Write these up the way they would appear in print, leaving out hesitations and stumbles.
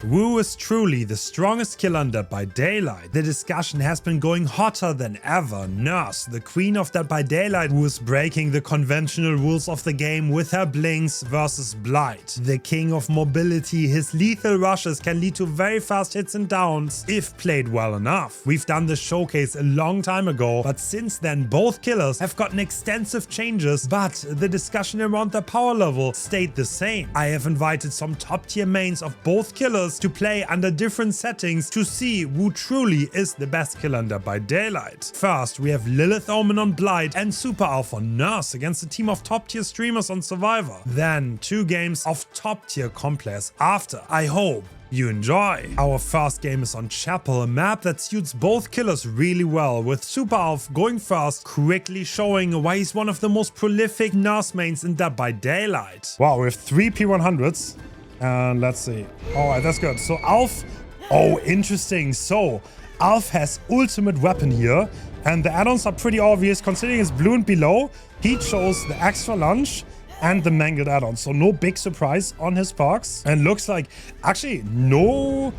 Wu is truly the strongest kill under by Daylight. The discussion has been going hotter than ever. Nurse, the queen of Dead by Daylight, who is breaking the conventional rules of the game with her blinks versus Blight. The king of mobility, his lethal rushes can lead to very fast hits and downs if played well enough. We've done this showcase a long time ago, but since then both killers have gotten extensive changes, but the discussion around their power level stayed the same. I have invited some top tier mains of both killers to play under different settings to see who truly is the best killer under by Daylight. First, we have Lilith Omen on Blight and SupaAlf on Nurse against a team of top tier streamers on Survivor. Then 2 games of top tier comp players after. I hope you enjoy. Our first game is on Chapel, a map that suits both killers really well, with SupaAlf going first, quickly showing why he's one of the most prolific Nurse mains in Dead by Daylight. Wow, we have 3 P100s. And let's see. Alright, that's good. So Alf... Oh, interesting. So, Alf has ultimate weapon here. And the add-ons are pretty obvious. Considering it's blue and below, he chose the extra lunge and the mangled add-on. So no big surprise on his perks. And looks like... Actually, no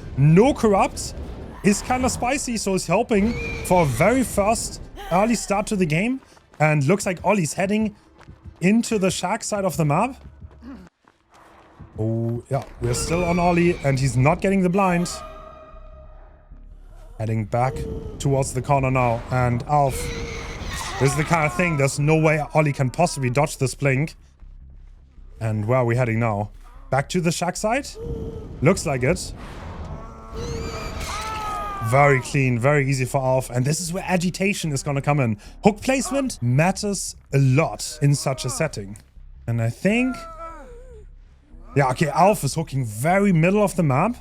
corrupt is kind of spicy. So he's hoping for a very first early start to the game. And looks like Ollie's heading into the shack side of the map. Oh, yeah, we're still on Ollie, and he's not getting the blind. Heading back towards the corner now, and Alf. This is the kind of thing, there's no way Ollie can possibly dodge this blink. And where are we heading now? Back to the shack side? Looks like it. Very clean, very easy for Alf, and this is where agitation is gonna come in. Hook placement matters a lot in such a setting. And I think... Yeah, okay, Alf is hooking very middle of the map.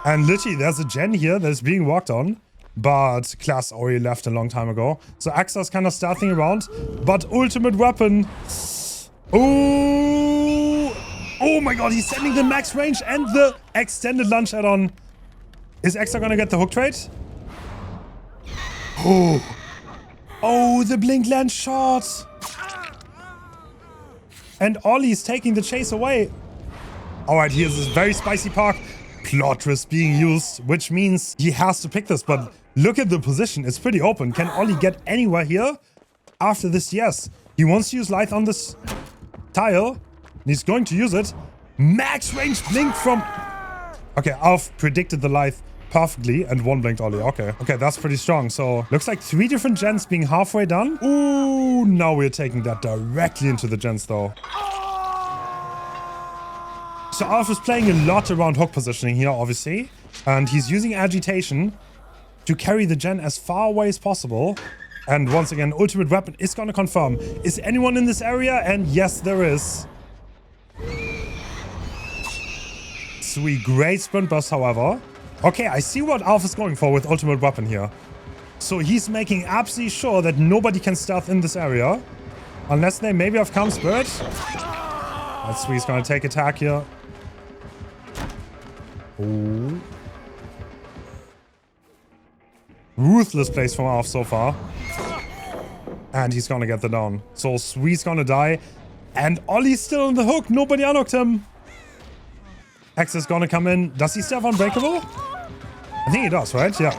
And literally, there's a gen here that's being walked on. But Class already left a long time ago. So Axa's kind of stealthing around. But ultimate weapon. Oh! Oh my god, he's sending the max range and the extended lunge add-on. Is Axa gonna get the hook trade? Oh! Oh, the blink lands short! And Ollie's taking the chase away. Alright, here's this very spicy park. Plot twist being used, which means he has to pick this. But look at the position. It's pretty open. Can Ollie get anywhere here? After this, yes. He wants to use Light on this tile. And he's going to use it. Max range blink from... Okay, Alf predicted the Light perfectly and 1 blinked Ollie. Okay, that's pretty strong. So, looks like 3 different gens being halfway done. Ooh, now we're taking that directly into the gens though. So Alf is playing a lot around hook positioning here, obviously. And he's using agitation to carry the gen as far away as possible. And once again, ultimate weapon is gonna confirm. Is anyone in this area? And yes, there is. Sweet, great sprint burst, however. Okay, I see what Alf is going for with ultimate weapon here. So he's making absolutely sure that nobody can stealth in this area. Unless they maybe have Calm Spirit. That's sweet, he's gonna take attack here. Oh. Ruthless plays from Alf so far. And he's gonna get the down. So Sweet's gonna die. And Ollie's still on the hook. Nobody unhooked him. X is gonna come in. Does he still have Unbreakable? I think he does, right? Yeah.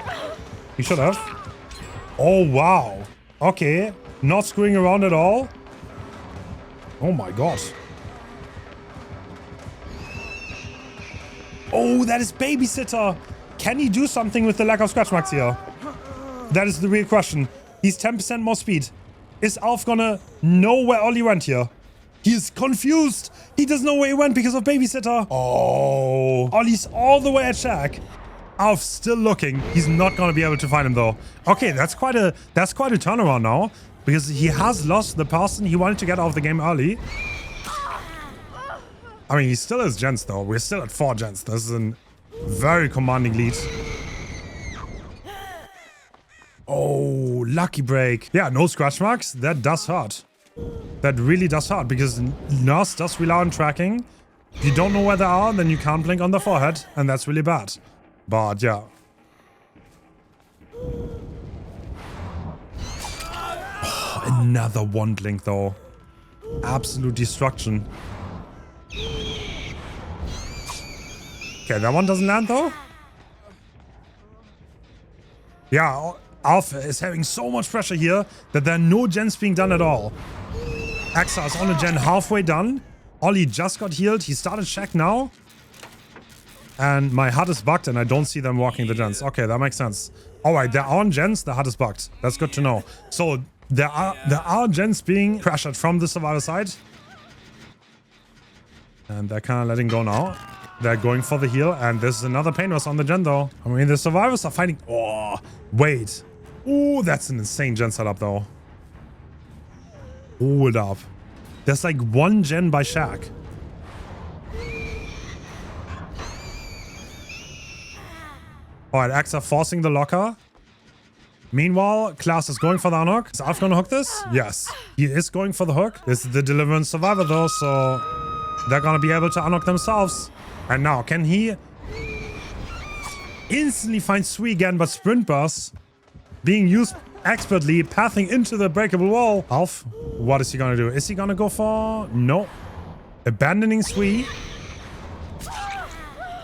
He should have. Oh, wow. Okay. Not screwing around at all. Oh my god. Oh, that is Babysitter. Can he do something with the lack of scratch marks here? That is the real question. He's 10% more speed. Is Alf gonna know where Ollie went here? He's confused. He doesn't know where he went because of Babysitter. Oh. Ollie's all the way at shack. Alf's still looking. He's not gonna be able to find him though. Okay, that's quite a turnaround now. Because he has lost the person he wanted to get out of the game early. I mean, he still has gens though. We're still at 4 gens. This is a very commanding lead. Oh, lucky break. Yeah, no scratch marks. That does hurt. That really does hurt because Nurse does rely on tracking. If you don't know where they are, then you can't blink on the forehead. And that's really bad. But yeah. Oh, another 1 blink though. Absolute destruction. Okay, that one doesn't land though. Yeah, Alf is having so much pressure here that there are no gens being done at all. Axa is on a gen halfway done. Ollie just got healed. He started check now. And my HUD is bugged and I don't see them walking the gens. Okay, that makes sense. Alright, there are on gens. The HUD is bugged. That's good to know. So there are gens being pressured from the survivor side. And they're kind of letting go now. They're going for the heal. And this is another pain rush on the gen though. I mean, the survivors are fighting. Oh, wait. Oh, that's an insane gen setup though. Hold up. There's like one gen by Shaq. Alright, Axa forcing the locker. Meanwhile, Klaas is going for the unhook. Is Alf gonna hook this? Yes. He is going for the hook. This is the Deliverance survivor though, so they're gonna be able to unhook themselves. And now, can he instantly find Sui again, but Sprint Burst being used expertly, pathing into the breakable wall. Alf, what is he gonna do? Is he gonna go for... No. Abandoning Sui.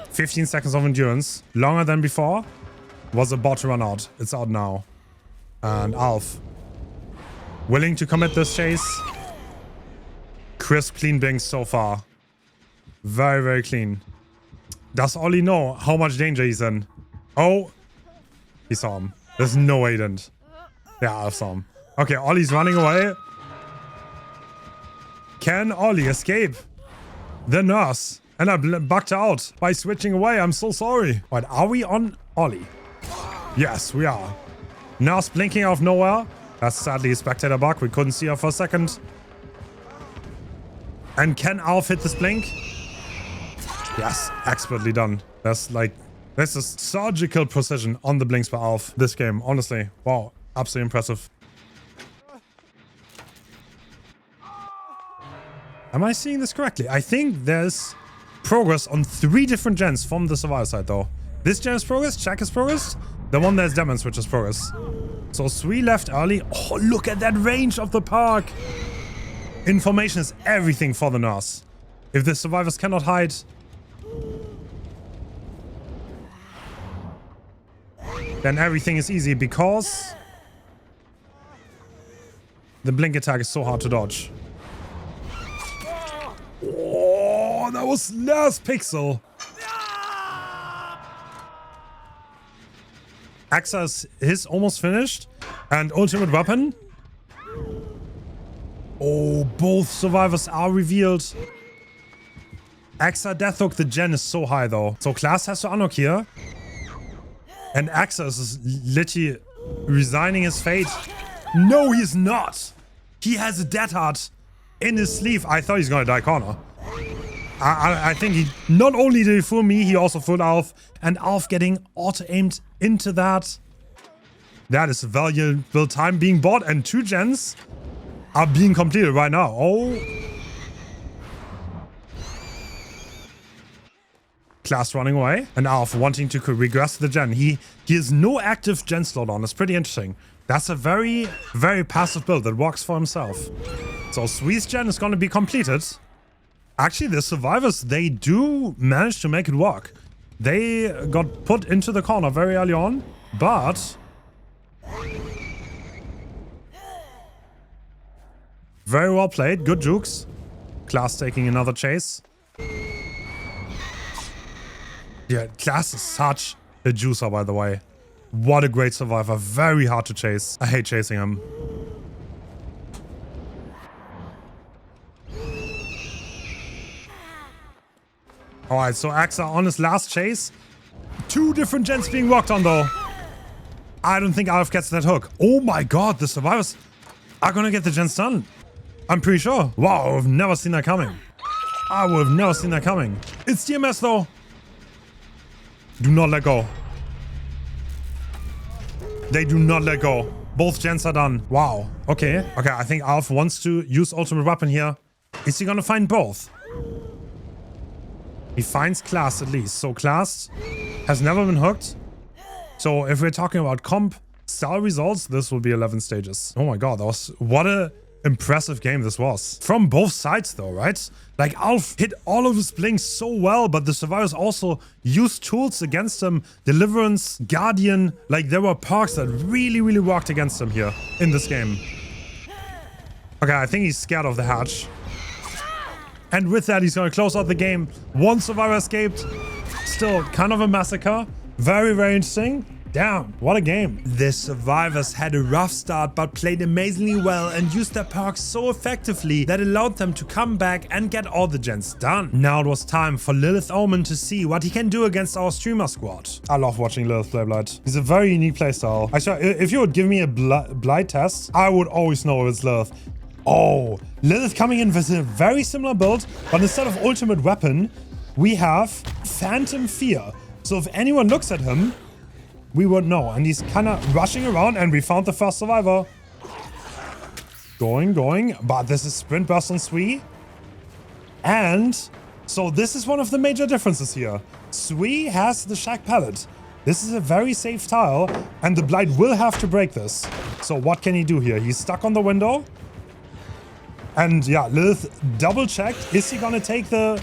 15 seconds of endurance. Longer than before. Was about to run out. It's out now. And Alf. Willing to commit this chase. Crisp, clean bings so far. Very, very clean. Does Ollie know how much danger he's in? Oh. He saw him. There's no way he didn't. Yeah, I saw him. Okay, Ollie's running away. Can Ollie escape the nurse? And I bugged out by switching away. I'm so sorry. But are we on Ollie? Yes, we are. Nurse blinking out of nowhere. That's sadly a spectator bug. We couldn't see her for a second. And can Alf hit this blink? Yes, expertly done. That's like... This is surgical precision on the blinks by Alf. This game, honestly. Wow. Absolutely impressive. Am I seeing this correctly? I think there's progress on 3 different gens from the survivor side, though. This gen is progress, Check is progress. The one there's Demon Switch is progress. So 3 left early. Oh, look at that range of the park. Information is everything for the nurse. If the survivors cannot hide... then everything is easy because... the blink attack is so hard to dodge. Oh, that was last pixel. Axa is almost finished. And ultimate weapon. Oh, both survivors are revealed. Axa death hook, the gen is so high though. So Klaas has to unhook here. And Axa is literally resigning his fate. No, he's not. He has a dead heart in his sleeve. I thought he's gonna die corner. I think he not only did he fool me, he also fooled Alf. And Alf getting auto-aimed into that. That is valuable time being bought. And 2 gens are being completed right now. Oh. Klaas running away. And Alf wanting to regress the gen. He has no active gen slot on. It's pretty interesting. That's a very, very passive build that works for himself. So Sui's gen is going to be completed. Actually, the survivors, they do manage to make it work. They got put into the corner very early on, but... very well played. Good jukes. Klaas taking another chase. Yeah, Klaas is such a juicer, by the way. What a great survivor. Very hard to chase. I hate chasing him. Alright, so Axa on his last chase. 2 different gens being walked on, though. I don't think Alf gets that hook. Oh my god, the survivors are gonna get the gens done. I'm pretty sure. Wow, I've never seen that coming. I would have never seen that coming. It's DMS, though. Do not let go. They do not let go. Both gens are done. Wow. Okay. Okay, I think Alf wants to use ultimate weapon here. Is he gonna find both? He finds Klaas at least. So Klaas has never been hooked. So if we're talking about comp style results, this will be 11 stages. Oh my god, that was... What a impressive game this was. From both sides though, right? Like Alf hit all of his blinks so well, but the survivors also used tools against him. Deliverance, Guardian, like there were perks that really, really worked against him here in this game. Okay, I think he's scared of the hatch. And with that, he's going to close out the game. One survivor escaped. Still kind of a massacre. Very, very interesting. Damn, what a game. The survivors had a rough start but played amazingly well and used their perks so effectively that allowed them to come back and get all the gens done. Now it was time for Lilith Omen to see what he can do against our streamer squad. I love watching Lilith play Blight. He's a very unique playstyle. Actually, if you would give me a Blight test, I would always know it's Lilith. Oh, Lilith coming in with a very similar build, but instead of ultimate weapon, we have Phantom Fear. So if anyone looks at him, we would know. And he's kind of rushing around, and we found the first survivor. Going. But this is Sprint Burst on Sui. And so this is one of the major differences here. Sui has the Shack Pallet. This is a very safe tile, and the Blight will have to break this. So what can he do here? He's stuck on the window. And yeah, Lilith double-checked. Is he gonna take the...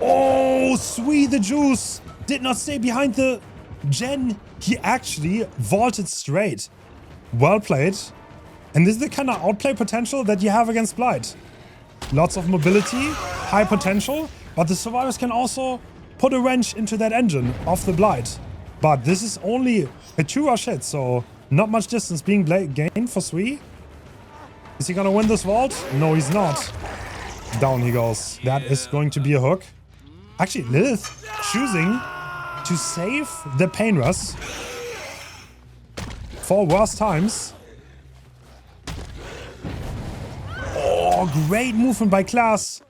Oh, Sui the Juice did not stay behind the gen. He actually vaulted straight. Well played. And this is the kind of outplay potential that you have against Blight. Lots of mobility, high potential, but the survivors can also put a wrench into that engine of the Blight. But this is only a 2-rush hit, so not much distance being gained for Sui. Is he gonna win this vault? No, he's not. Down he goes. That is going to be a hook. Actually, Lilith choosing to save the Pain Rush for worse times. Oh, great movement by Class.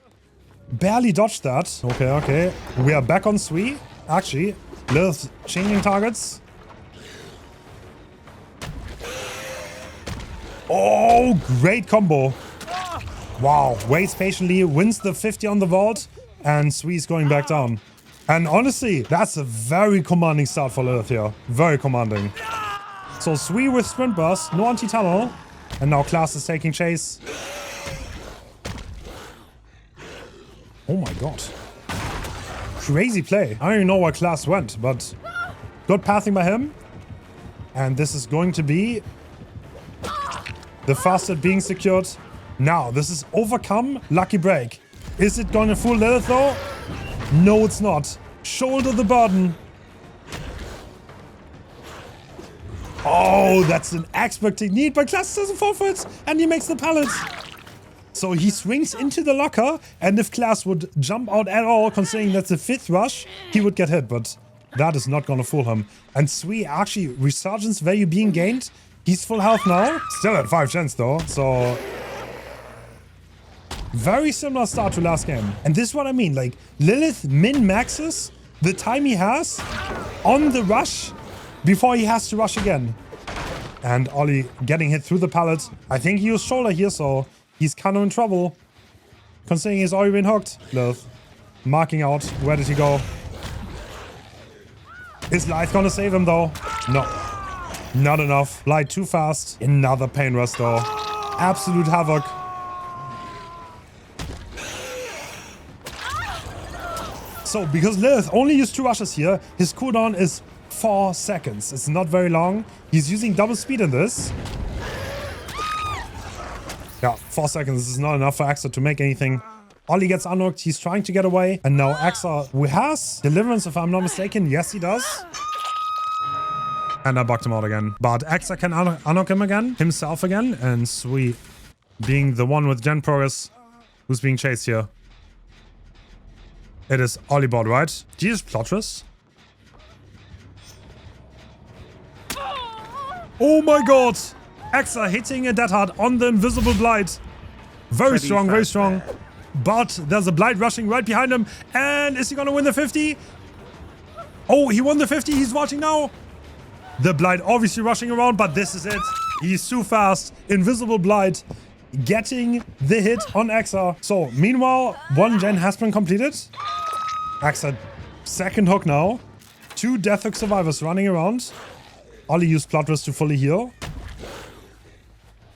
Barely dodged that. Okay. We are back on Sui. Actually, Lilith changing targets. Oh, great combo. Wow, waits patiently, wins the 50 on the vault, and Sui's going back down. And honestly, that's a very commanding start for Lilith here. Very commanding. So Sui with Sprint Burst, no anti-tunnel. And now Class is taking chase. Oh my god. Crazy play. I don't even know where Class went, but good pathing by him. And this is going to be the fastest being secured. Now, this is overcome. Lucky break. Is it going to fool Lilith though? No, it's not. Shoulder the burden. Oh, that's an expert technique, but Class doesn't forfeit, and he makes the pallet. So he swings into the locker, and if Class would jump out at all, considering that's the 5th rush, he would get hit, but that is not going to fool him. And Sui actually, resurgence value being gained. He's full health now. Still at 5 gens though, so... Very similar start to last game. And this is what I mean, like, Lilith min-maxes the time he has on the rush before he has to rush again. And Ollie getting hit through the pallet. I think he used shoulder here, so he's kind of in trouble. Considering he's already been hooked. Lilith marking out. Where did he go? Is Light gonna save him though? No. Not enough. Light too fast. Another Pain Rush though. Absolute havoc. So, because Lilith only used 2 rushes here, his cooldown is 4 seconds. It's not very long. He's using double speed in this. Yeah, 4 seconds is not enough for Axa to make anything. Ollie gets unhooked. He's trying to get away. And now Axa, who has Deliverance, if I'm not mistaken. Yes, he does. And I bugged him out again. But Axa can unhook him again. Himself again. And Sui being the one with Gen Progress who's being chased here. It is Olibot, right? Jesus Plotress. Oh my god! Axa hitting a dead hard on the invisible Blight. Very strong, very strong. But there's a Blight rushing right behind him. And is he gonna win the 50? Oh, he won the 50. He's vaulting now. The Blight obviously rushing around, but this is it. He's too fast. Invisible Blight getting the hit on Axa. So, meanwhile, 1 gen has been completed. Axa, second hook now. 2 death hook survivors running around. Ollie used Plotress to fully heal.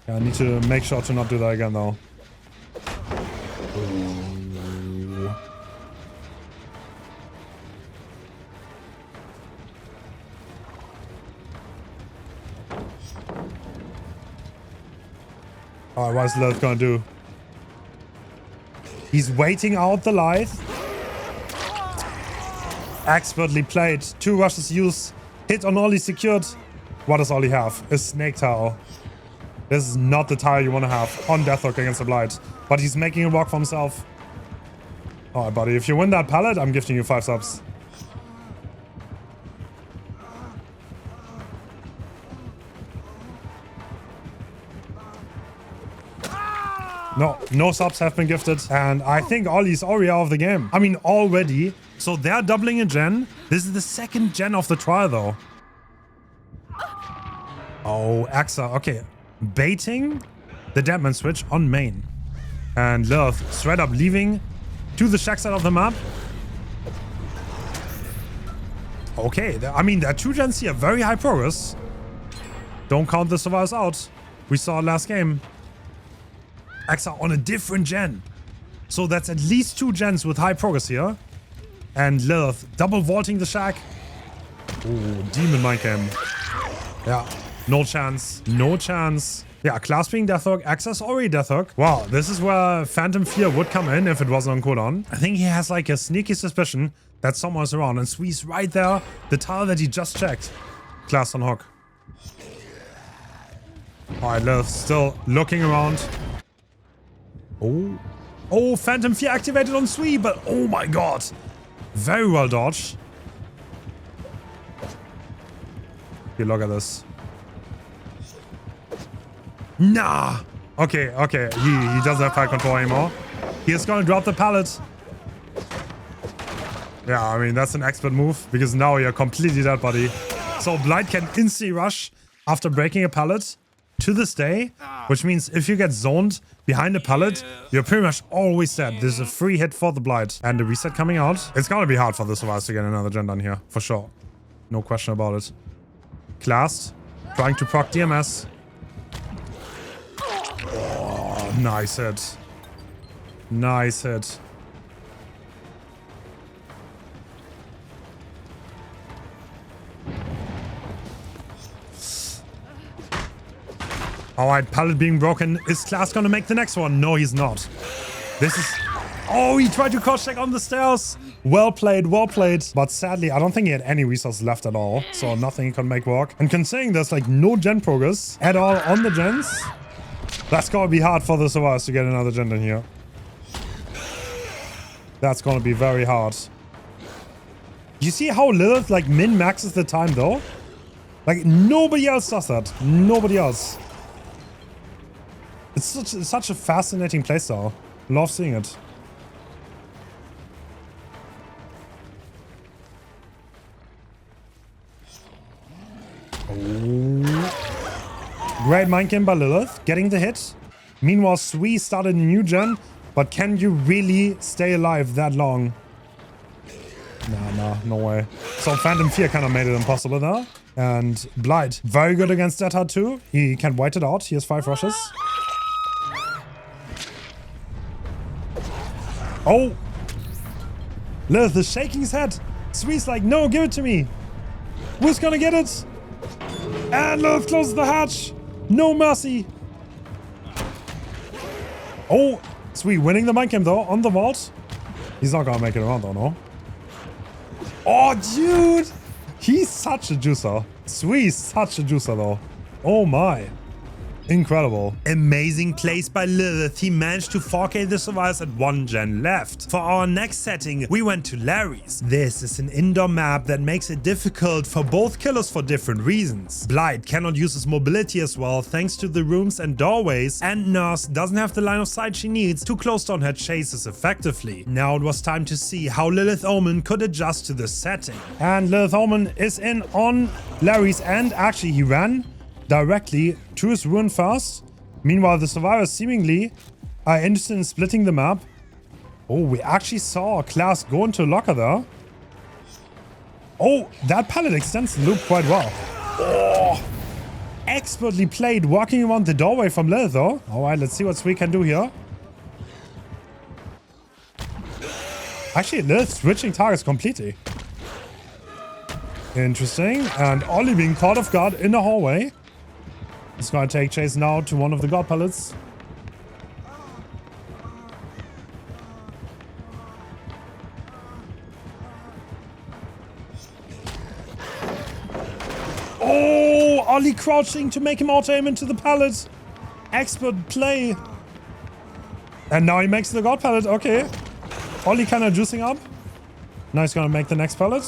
Yeah, I need to make sure to not do that again, though. Alright, what is Lilith gonna do? He's waiting out the Lilith. Expertly played. 2 rushes used. Hit on Ollie secured. What does Ollie have? A snake tile. This is not the tile you want to have on Deathhook against the Blight. But he's making a walk for himself. Alright, buddy. If you win that pallet, I'm gifting you 5 subs. No subs have been gifted. And I think Ollie's already out of the game. I mean, already. So they're doubling a gen. This is the 2nd gen of the trial, though. Oh, Axa. Okay. Baiting the Deadman switch on main. And Lilith straight up leaving to the shack side of the map. Okay. I mean, there are 2 gens here. Very high progress. Don't count the survivors out. We saw it last game. Axa on a different gen. So that's at least 2 gens with high progress here. And Lilith double vaulting the shack. Oh, Demon Mind Cam. Yeah, no chance. No chance. Yeah, clasping Deathhook. Axa's already Deathhook. Wow, this is where Phantom Fear would come in if it wasn't on cooldown. I think he has like a sneaky suspicion that someone's around. And Swee's right there. The tile that he just checked. Class on hook. Alright, Lilith still looking around. Oh, Phantom Fear activated on Sui, but oh my god. Very well dodged. Here, look at this. Nah. Okay. He doesn't have fight control anymore. He is gonna drop the pallet. Yeah, I mean, that's an expert move, because now you're completely dead, buddy. So Blight can instantly rush after breaking a pallet. To this day, which means if you get zoned behind a pallet, you're pretty much always dead. This is a free hit for the Blight. And the reset coming out. It's gonna be hard for the survivors to get another gen done here, for sure. No question about it. Classed, trying to proc DMS. Oh, nice hit. Nice hit. Alright, pallet being broken. Is Class gonna make the next one? No, he's not. This is... Oh, he tried to crouch check on the stairs. Well played, well played. But sadly, I don't think he had any resources left at all. So nothing he can make work. And considering there's like no gen progress at all on the gens, that's gonna be hard for the survivors to get another gen in here. That's gonna be very hard. You see how Lilith like min-maxes the time though? Like nobody else does that. Nobody else. It's such a fascinating playstyle. Love seeing it. Oh. Great mind game by Lilith, getting the hit. Meanwhile, Sui started a new gen, but can you really stay alive that long? Nah, no way. So Phantom Fear kind of made it impossible there. And Blight, very good against that hard too. He can wait it out. He has 5 rushes. Oh! Lilith is shaking his head. Sui's like, no, give it to me. Who's gonna get it? And Lilith closes the hatch. No mercy. Oh, Sui winning the mind game though on the vault. He's not gonna make it around though, no? Oh, dude! He's such a juicer. Sui's such a juicer though. Oh my. Incredible. Amazing plays by Lilith. He managed to 4K the survivors at 1 gen left. For our next setting, we went to Lerys. This is an indoor map that makes it difficult for both killers for different reasons. Blight cannot use his mobility as well thanks to the rooms and doorways, and Nurse doesn't have the line of sight she needs to close down her chases effectively. Now it was time to see how Lilith Omen could adjust to this setting. And Lilith Omen is in on Lerys, and actually he ran directly to his ruin first. Meanwhile, the survivors seemingly are interested in splitting the map. Oh, we actually saw Class go into a locker there. Oh, that pallet extends the loop quite well. Oh, expertly played walking around the doorway from Lilith, though. All right, let's see what Sweet can do here. Actually, Lilith switching targets completely. Interesting. And Ollie being caught off guard in the hallway. He's going to take chase now to one of the god pellets. Oh, Ollie crouching to make him auto-aim into the pallet. Expert play. And now he makes the god pallet. Okay. Ollie kind of juicing up. Now he's going to make the next pallet.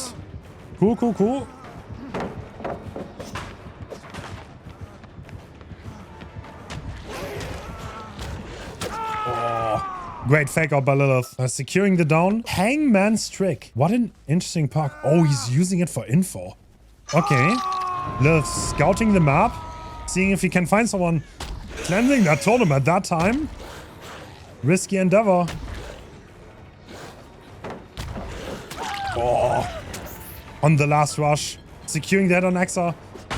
Cool, cool, cool. Oh, great fake out by Lilith. Securing the down. Hangman's trick. What an interesting perk. Oh, he's using it for info. Okay. Lilith scouting the map. Seeing if he can find someone cleansing that totem at that time. Risky endeavor. Oh. On the last rush. Securing the head on Exa.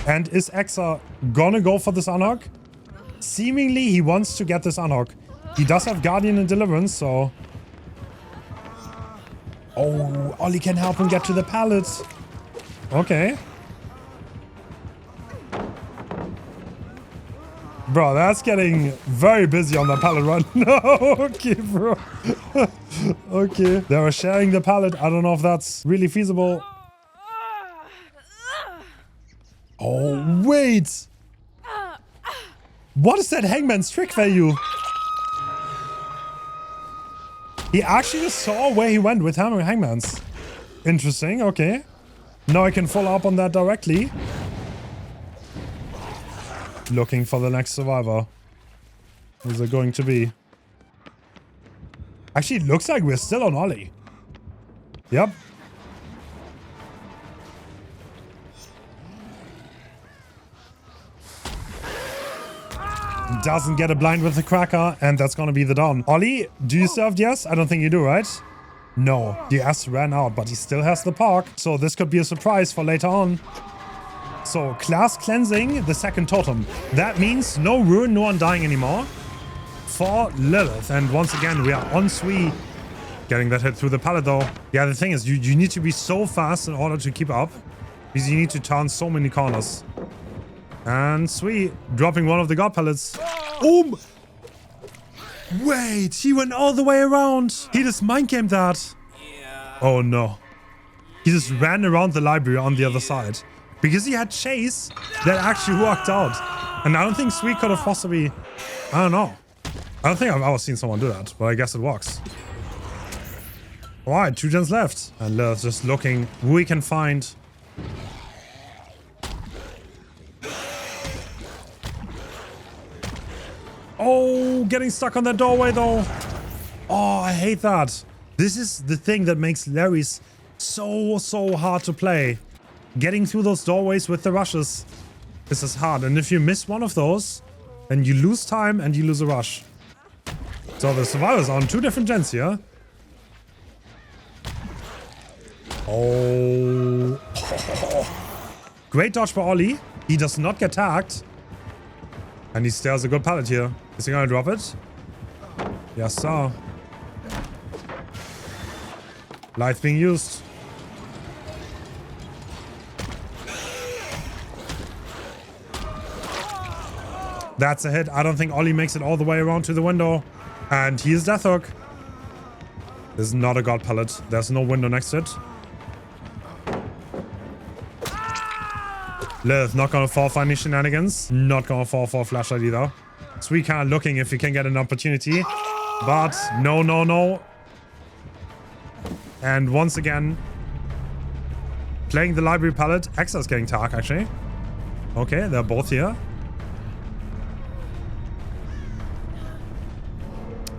And is Exa gonna go for this unhook? Seemingly, he wants to get this unhook. He does have Guardian and Deliverance, so... Oh, Ollie can help him get to the pallet. Okay. Bro, that's getting very busy on the pallet run. No, okay, bro. Okay. They were sharing the pallet. I don't know if that's really feasible. Oh, wait. What is that Hangman's trick value? He actually saw where he went with Hangman's. Interesting, okay. Now I can follow up on that directly. Looking for the next survivor. Who's it going to be? Actually, it looks like we're still on Ollie. Yep. Doesn't get a blind with the cracker, and that's gonna be the down. Ollie, do you serve yes? I don't think you do, right? No, the S ran out, but he still has the park, so this could be a surprise for later on. So, class cleansing the second totem. That means no ruin, no undying anymore for Lilith. And once again, we are on Sui. Getting that hit through the pallet, though. Yeah, the thing is, you need to be so fast in order to keep up, because you need to turn so many corners. And Sui dropping one of the god pellets. Oh! Wait, he went all the way around. He just mind-gamed that. Oh no. He just ran around the library on the other side. Because he had chase, that actually worked out. And I don't think Sui could have possibly... I don't know. I don't think I've ever seen someone do that, but I guess it works. Alright, 2 gens left. And Lilith just looking who we can find. Oh, getting stuck on that doorway though. Oh, I hate that. This is the thing that makes Lerys so hard to play. Getting through those doorways with the rushes. This is hard. And if you miss one of those, then you lose time and you lose a rush. So the survivors are on 2 different gens here. Oh. Great dodge by Ollie. He does not get tagged. And he stares a good pallet here. Is he gonna drop it? Yes, sir. Light being used. That's a hit. I don't think Ollie makes it all the way around to the window. And he is Death Hook. This is not a god pallet. There's no window next to it. Lilith not gonna fall for any shenanigans. Not gonna fall for a flashlight either. Sweet kind of looking if he can get an opportunity. But no. And once again, playing the library pallet. Exa's getting tagged actually. Okay, they're both here.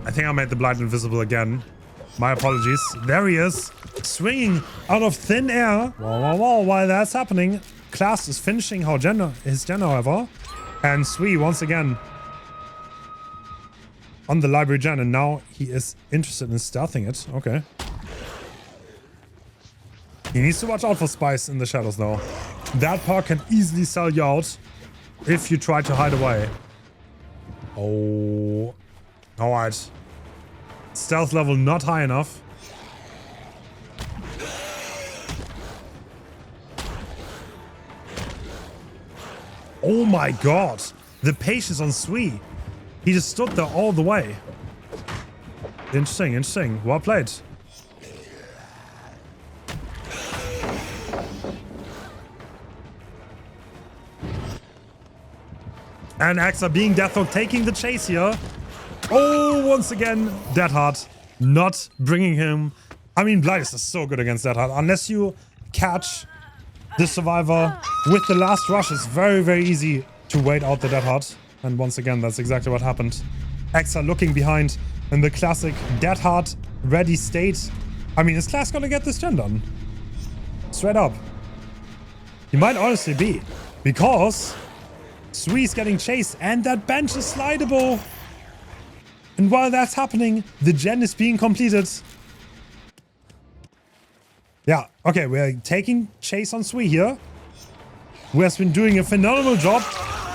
I think I made the Blight invisible again. My apologies. There he is. Swinging out of thin air. Whoa. While that's happening, Class is finishing his gen, however. And Sui, once again, on the library gen. And now he is interested in stealthing it. Okay. He needs to watch out for spies in the shadows, though. That perk can easily sell you out. if you try to hide away. Oh. Alright. Stealth level not high enough. Oh my god. The patience on Sui. He just stood there all the way. Interesting, interesting. Well played. And Axa being Deathhawk taking the chase here. Oh, once again, Dead Heart not bringing him. I mean, Blight is so good against Dead Heart. Unless you catch the Survivor with the last rush, it's very, very easy to wait out the Dead Heart. And once again, that's exactly what happened. Axa looking behind in the classic Dead Heart ready state. I mean, is Class gonna get this gen done? Straight up. He might honestly be. Because Sui's getting chased and that bench is slidable. And while that's happening, the gen is being completed. Yeah, okay, we're taking chase on Sui here. Who has been doing a phenomenal job.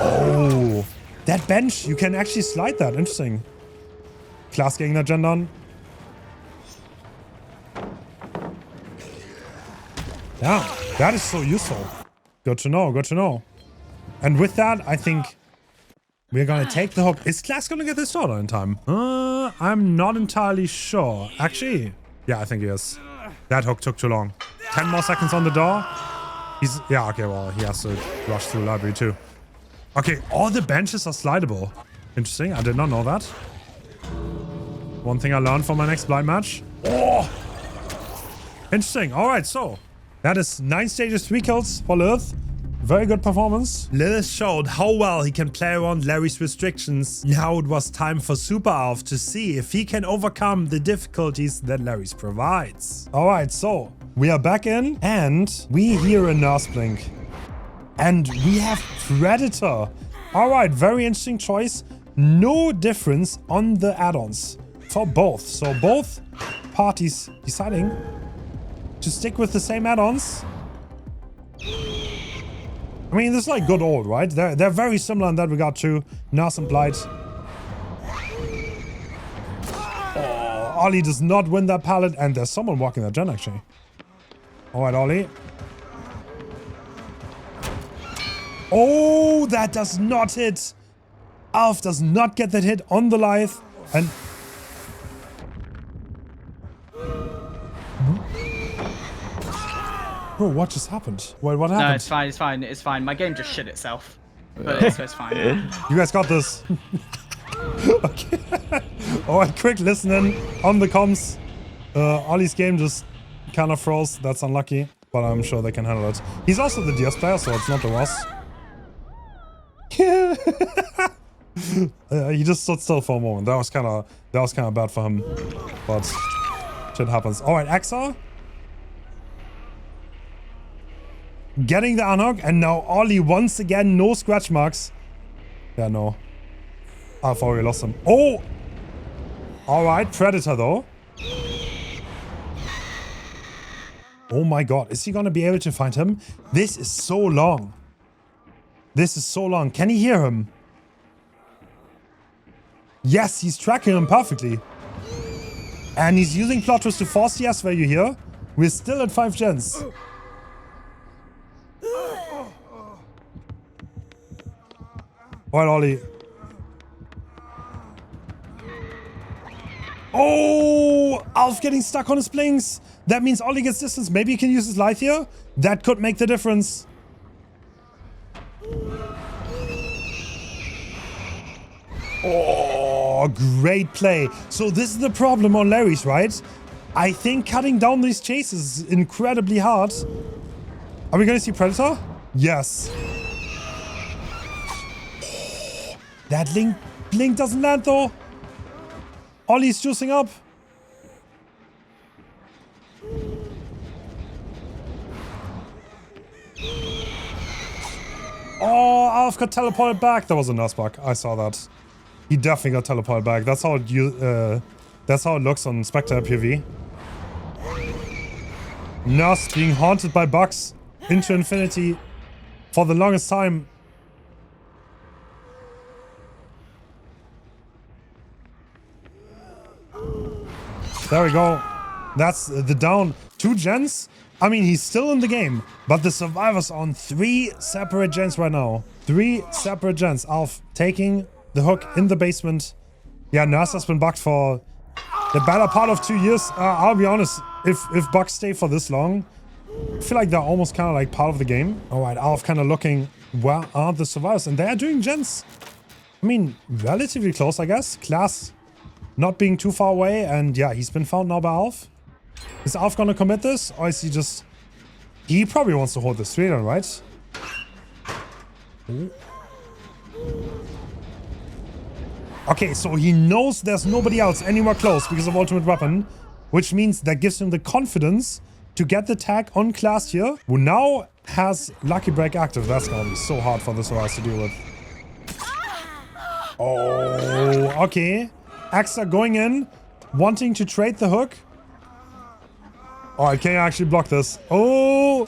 Oh, that bench, you can actually slide that. Interesting. Class getting that gen done. Yeah, that is so useful. Good to know, good to know. And with that, I think we're gonna take the hook. Is Class gonna get this order in time? I'm not entirely sure. Actually, yeah, I think he is. That hook took too long. 10 more seconds on the door. He's, yeah, okay, well, he has to rush through library too. Okay, all the benches are slidable. Interesting, I did not know that. One thing I learned from my next blind match. Oh! Interesting, alright, so that is 9 stages, 3 kills for Lilith. Very good performance. Lilith showed how well he can play around Lerys restrictions. Now it was time for SupaAlf to see if he can overcome the difficulties that Lerys provides. Alright, so we are back in and we hear a Nurse Blink. And we have Predator. Alright, very interesting choice. No difference on the add-ons for both. So both parties deciding to stick with the same add-ons. I mean, this is like good old, right? They're very similar in that regard too. Nurse and Blight. Oh, Ollie does not win that pallet, and there's someone walking that gen actually. Alright, Ollie. Oh, that does not hit. Alf does not get that hit on the Lilith. And bro, what just happened? Wait, what happened? No, it's fine, it's fine, it's fine. My game just shit itself. But it's fine. You guys got this. Okay. Alright, quick listening on the comms. Ollie's game just kind of froze. That's unlucky, but I'm sure they can handle it. He's also the DS player, so it's not the worst. He just stood still for a moment. That was kind of bad for him, but shit happens. Alright, Axa. Getting the unhook, and now Ollie once again, no scratch marks. Yeah, no. I've already lost him. Oh! Alright, Predator though. Oh my god, is he gonna be able to find him? This is so long. This is so long. Can he hear him? Yes, he's tracking him perfectly. And he's using plot twist to force the S value here. We're still at 5 gens. Alright, Ollie. Oh! Alf getting stuck on his blinks. That means Ollie gets distance. Maybe he can use his light here. That could make the difference. Oh, great play. So this is the problem on Lerys, right? I think cutting down these chases is incredibly hard. Are we going to see Predator? Yes. That blink doesn't land though. Ollie's juicing up. Oh, Alf got teleported back. That was a nurse bug. I saw that. He definitely got teleported back. That's how it looks on Spectre PV. Nurse being haunted by bugs into infinity for the longest time. There we go. That's the down. 2 gens. I mean, he's still in the game, but the survivors are on 3 separate gens right now. 3 separate gens. Alf taking the hook in the basement. Yeah, Nurse has been bugged for the better part of 2 years. I'll be honest, if bugs stay for this long, I feel like they're almost kind of like part of the game. All right, Alf kind of looking, where are the survivors? And they are doing gens. I mean, relatively close, I guess. Class not being too far away. And yeah, he's been found now by Alf. Is Alf gonna commit this? Or is he just... He probably wants to hold the 3 then, right? Ooh. Okay, so he knows there's nobody else anywhere close because of ultimate weapon. Which means that gives him the confidence to get the tag on Class here. Who now has Lucky Break active. That's gonna be so hard for this Lerys to deal with. Oh, okay. Axa going in, wanting to trade the hook. Alright, can you actually block this? Oh!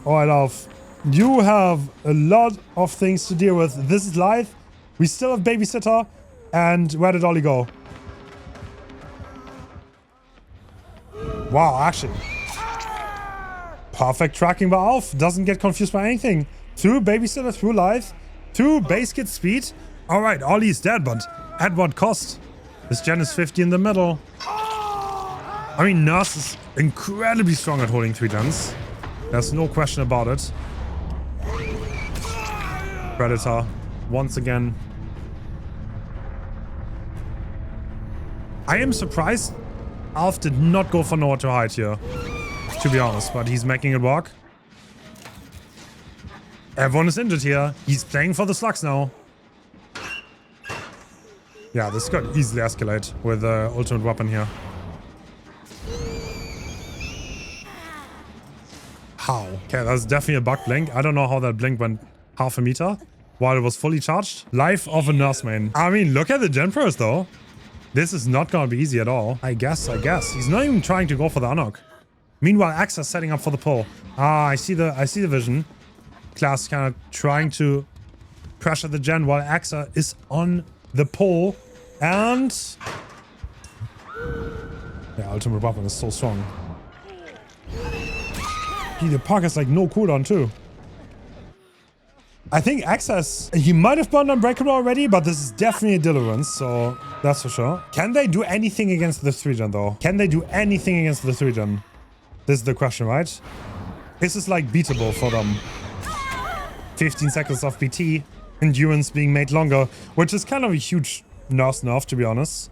Alright, Alf. You have a lot of things to deal with. This is live. We still have Babysitter. And where did Ollie go? Wow, actually. Perfect tracking by Alf. Doesn't get confused by anything. Through Babysitter, through live. Through base kit speed. Alright, Ollie's dead, but at what cost? This gen is 50 in the middle. I mean, Nurse is incredibly strong at holding 3 gens. There's no question about it. Predator, once again. I am surprised Alf did not go for nowhere to hide here. To be honest, but he's making it work. Everyone is injured here. He's playing for the slugs now. Yeah, this could easily escalate with the ultimate weapon here. How? Okay, that's definitely a bug blink. I don't know how that blink went half a meter while it was fully charged. Life of a Nurse main. I mean, look at the gen pros though. This is not gonna be easy at all. I guess. He's not even trying to go for the unhook. Meanwhile, Axa's setting up for the pull. Ah, I see the vision. Class kind of trying to pressure the gen while Axa is on the pull. And yeah, ultimate weapon is so strong. Gee, the park has like no cooldown too. I think Access, he might have burned Unbreakable already, but this is definitely a deliverance, so that's for sure. Can they do anything against the 3-gen though? Can they do anything against the 3-gen? This is the question, right? This is like beatable for them. 15 seconds of PT, endurance being made longer, which is kind of a huge Nurse nerf, to be honest.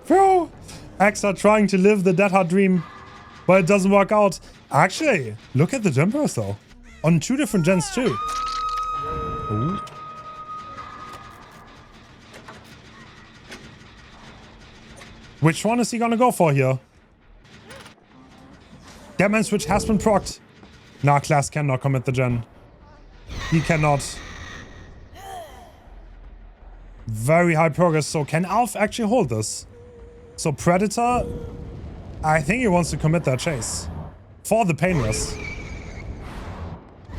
Bro! Axa trying to live the Dead Hard dream, but it doesn't work out. Actually, look at the jumpers though. On 2 different gens too. Ooh. Which one is he gonna go for here? Deadman switch has been procced. Nah, Class cannot commit the gen. He cannot. Very high progress. So can Alf actually hold this? So Predator, I think he wants to commit that chase. For the painless.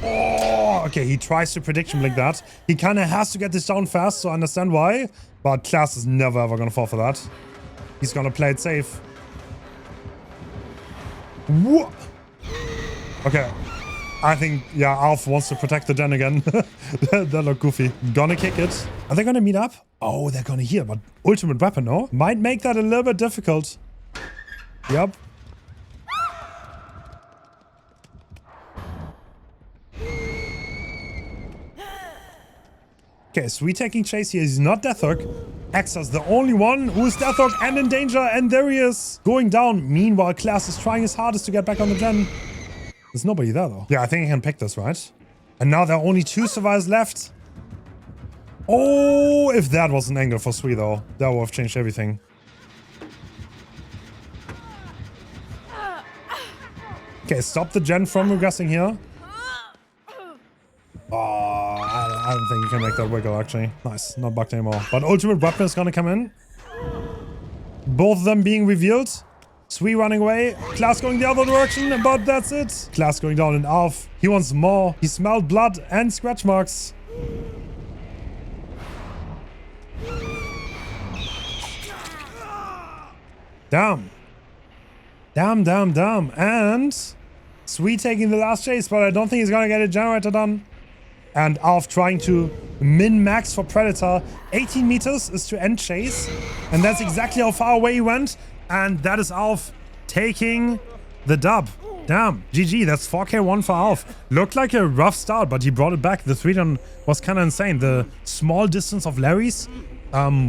Oh, okay, he tries to prediction blink that. He kind of has to get this down fast, so I understand why. But Class is never ever going to fall for that. He's going to play it safe. Whoa. Okay. I think, yeah, Alf wants to protect the gen again. That looked goofy. Gonna kick it. Are they gonna meet up? Oh, they're gonna heal, but ultimate weapon, no? Might make that a little bit difficult. Yep. Okay, Sweet taking chase here. He's not Deathhook. Axa's the only one who is Deathhook and in danger, and there he is. Going down. Meanwhile, Class is trying his hardest to get back on the gen. There's nobody there, though. Yeah, I think I can pick this, right? And now there are only 2 survivors left. Oh, if that was an angle for Sui, though, that would have changed everything. Okay, stop the gen from regressing here. Oh, I don't think you can make that wiggle, actually. Nice, not bugged anymore. But ultimate weapon is gonna come in. Both of them being revealed. Sui running away. Class going the other direction, but that's it. Class going down and Alf. He wants more. He smelled blood and scratch marks. Damn. Damn. And Sweet taking the last chase, but I don't think he's gonna get a generator done. And Alf trying to min-max for Predator. 18 meters is to end chase. And that's exactly how far away he went. And that is Alf taking the dub. Damn. GG. That's 4k1 for Alf. Looked like a rough start, but he brought it back. The 3-down was kind of insane. The small distance of Lerys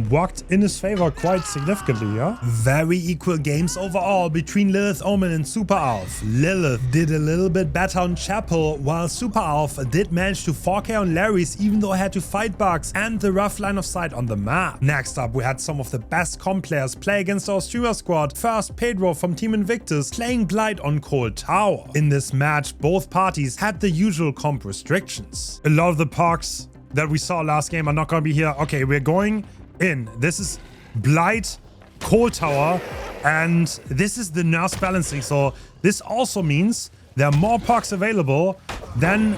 worked in his favor quite significantly, yeah? Very equal games overall between Lilith, Omen, and SupaAlf. Lilith did a little bit better on Chapel, while SupaAlf did manage to 4k on Lerys, even though I had to fight bugs and the rough line of sight on the map. Next up, we had some of the best comp players play against our streamer squad. First, Pedro from Team Invictus playing Blight on Cold Tower. In this match, both parties had the usual comp restrictions. A lot of the perks that we saw last game are not going to be here. Okay, we're going in. This is Blight, Cold Tower, and this is the nurse balancing. So this also means there are more perks available than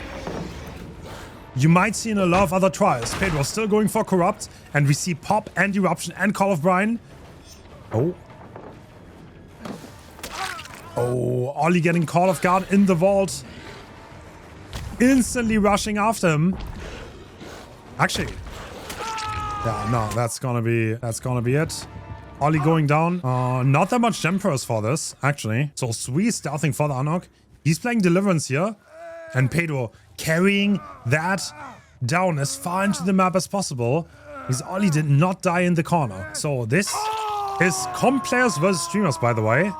you might see in a lot of other trials. Pedro still going for Corrupt, and we see Pop and Eruption and Call of Brine. Oh, Ollie getting Call of Guard in the vault. Instantly rushing after him. Actually, yeah, no, that's gonna be it. Ollie going down. Not that much Gemperors for this, actually. So Sui stealthing for the unhook. He's playing Deliverance here. And Pedro carrying that down as far into the map as possible. Because Ollie did not die in the corner. So this is comp players versus streamers, by the way.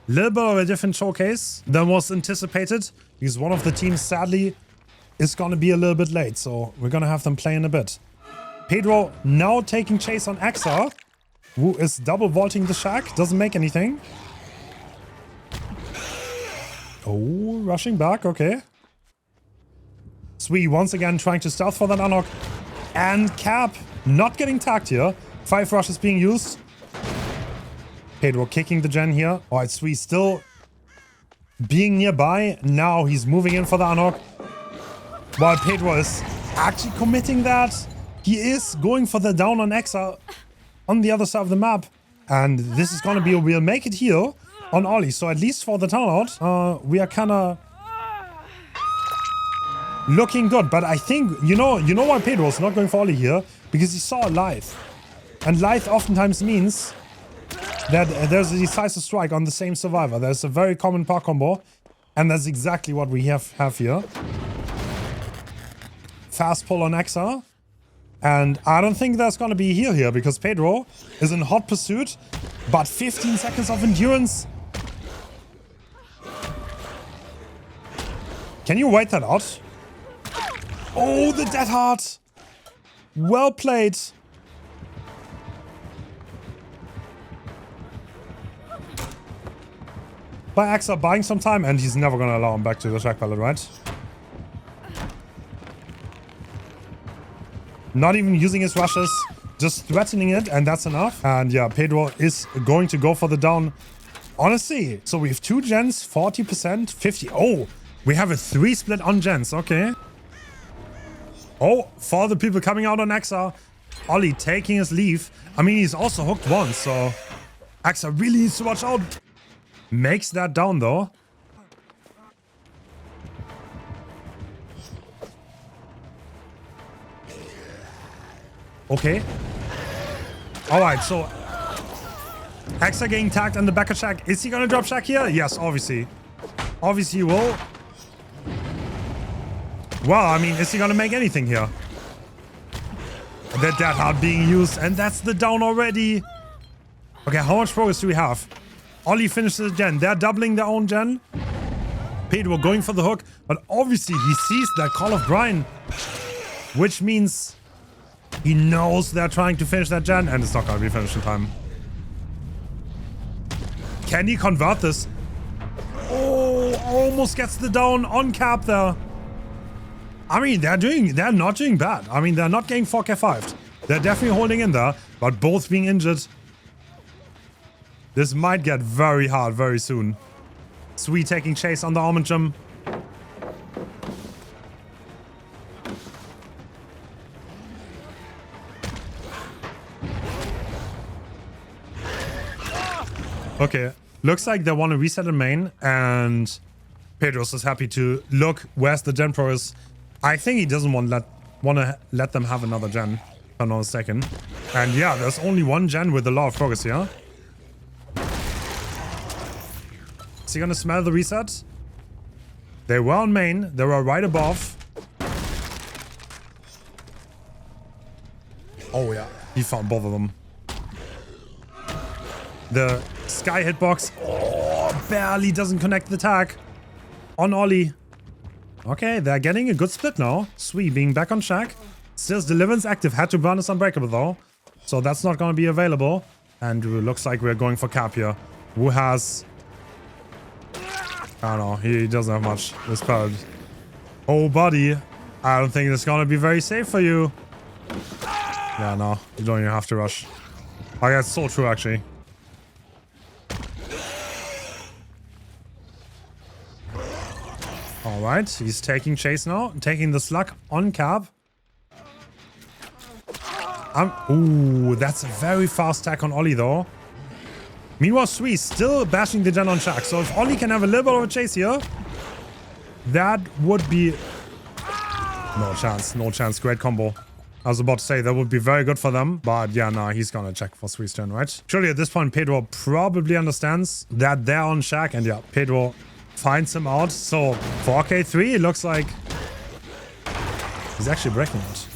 Little bit of a different showcase than was anticipated. Because one of the teams, sadly, is gonna be a little bit late. So we're gonna have them play in a bit. Pedro now taking chase on Axa, who is double vaulting the shack. Doesn't make anything. Oh, rushing back. Okay. Sui once again trying to stealth for that unlock. And Cap not getting tagged here. 5 rushes being used. Pedro kicking the gen here. Alright, Sui still being nearby. Now he's moving in for the unlock. While Pedro is actually committing that. He is going for the down on Exa on the other side of the map. And this is going to be a we'll make it here on Ollie. So at least for the turnout, we are kind of looking good. But I think, you know why Pedro is not going for Ollie here? Because he saw Lilith. And Lilith oftentimes means that there's a decisive strike on the same survivor. There's a very common power combo. And that's exactly what we have here. Fast pull on Exa. And I don't think there's going to be a heal here because Pedro is in hot pursuit. But 15 seconds of endurance. Can you wait that out? Oh, the dead heart. Well played. By Axa buying some time, and he's never going to allow him back to the shack pallet, right? Not even using his rushes, just threatening it, and that's enough. And yeah, Pedro is going to go for the down. Honestly, so we have 2 gens, 40%, 50. Oh, we have a 3 split on gens, okay. Oh, for the people coming out on Axa, Ollie taking his leave. I mean, he's also hooked once, so Axa really needs to watch out. Makes that down, though. Okay. Alright, so Axa getting tagged on the back of shack. Is he gonna drop shack here? Yes, obviously. Obviously he will. Well, I mean, is he gonna make anything here? The dead heart being used, and that's the down already. Okay, how much progress do we have? Ollie finishes the gen. They're doubling their own gen. Pedro going for the hook, but obviously he sees that Call of Brine, which means he knows they're trying to finish that gen, and it's not going to be finished in time. Can he convert this? Oh, almost gets the down on Cap there. I mean, they're not doing bad. I mean, they're not getting 4k5'd. They're definitely holding in there, but both being injured. This might get very hard very soon. Sweet taking chase on the Omen gym. Okay, looks like they want to reset in main, and Pedro's is happy to look where's the gen pro is. I think he doesn't want to let them have another gen, if I'm not mistaken. And yeah, there's only one gen with a lot of progress here. Is he gonna smell the reset? They were on main, they were right above. Oh yeah, he found both of them. The sky hitbox, oh, barely doesn't connect the tag on Ollie. Okay, they're getting a good split now. Sui being back on track. Still Deliverance active, had to burn his Unbreakable though. So that's not going to be available. And it looks like we're going for Cap here. Who has... I don't know, he doesn't have much. This card. Oh buddy, I don't think it's going to be very safe for you. Yeah, no, you don't even have to rush. Oh yeah, it's so true actually. Alright, he's taking chase now. Taking the slug on Cap. Ooh, that's a very fast attack on Ollie though. Meanwhile, Sui still bashing the gen on Shaq. So if Ollie can have a little bit of a chase here, that would be... No chance, no chance. Great combo. I was about to say that would be very good for them. But yeah, nah, he's gonna check for Sui's turn, right? Surely at this point, Pedro probably understands that they're on Shaq. And yeah, Pedro finds him out. So 4k3, it looks like he's actually breaking out.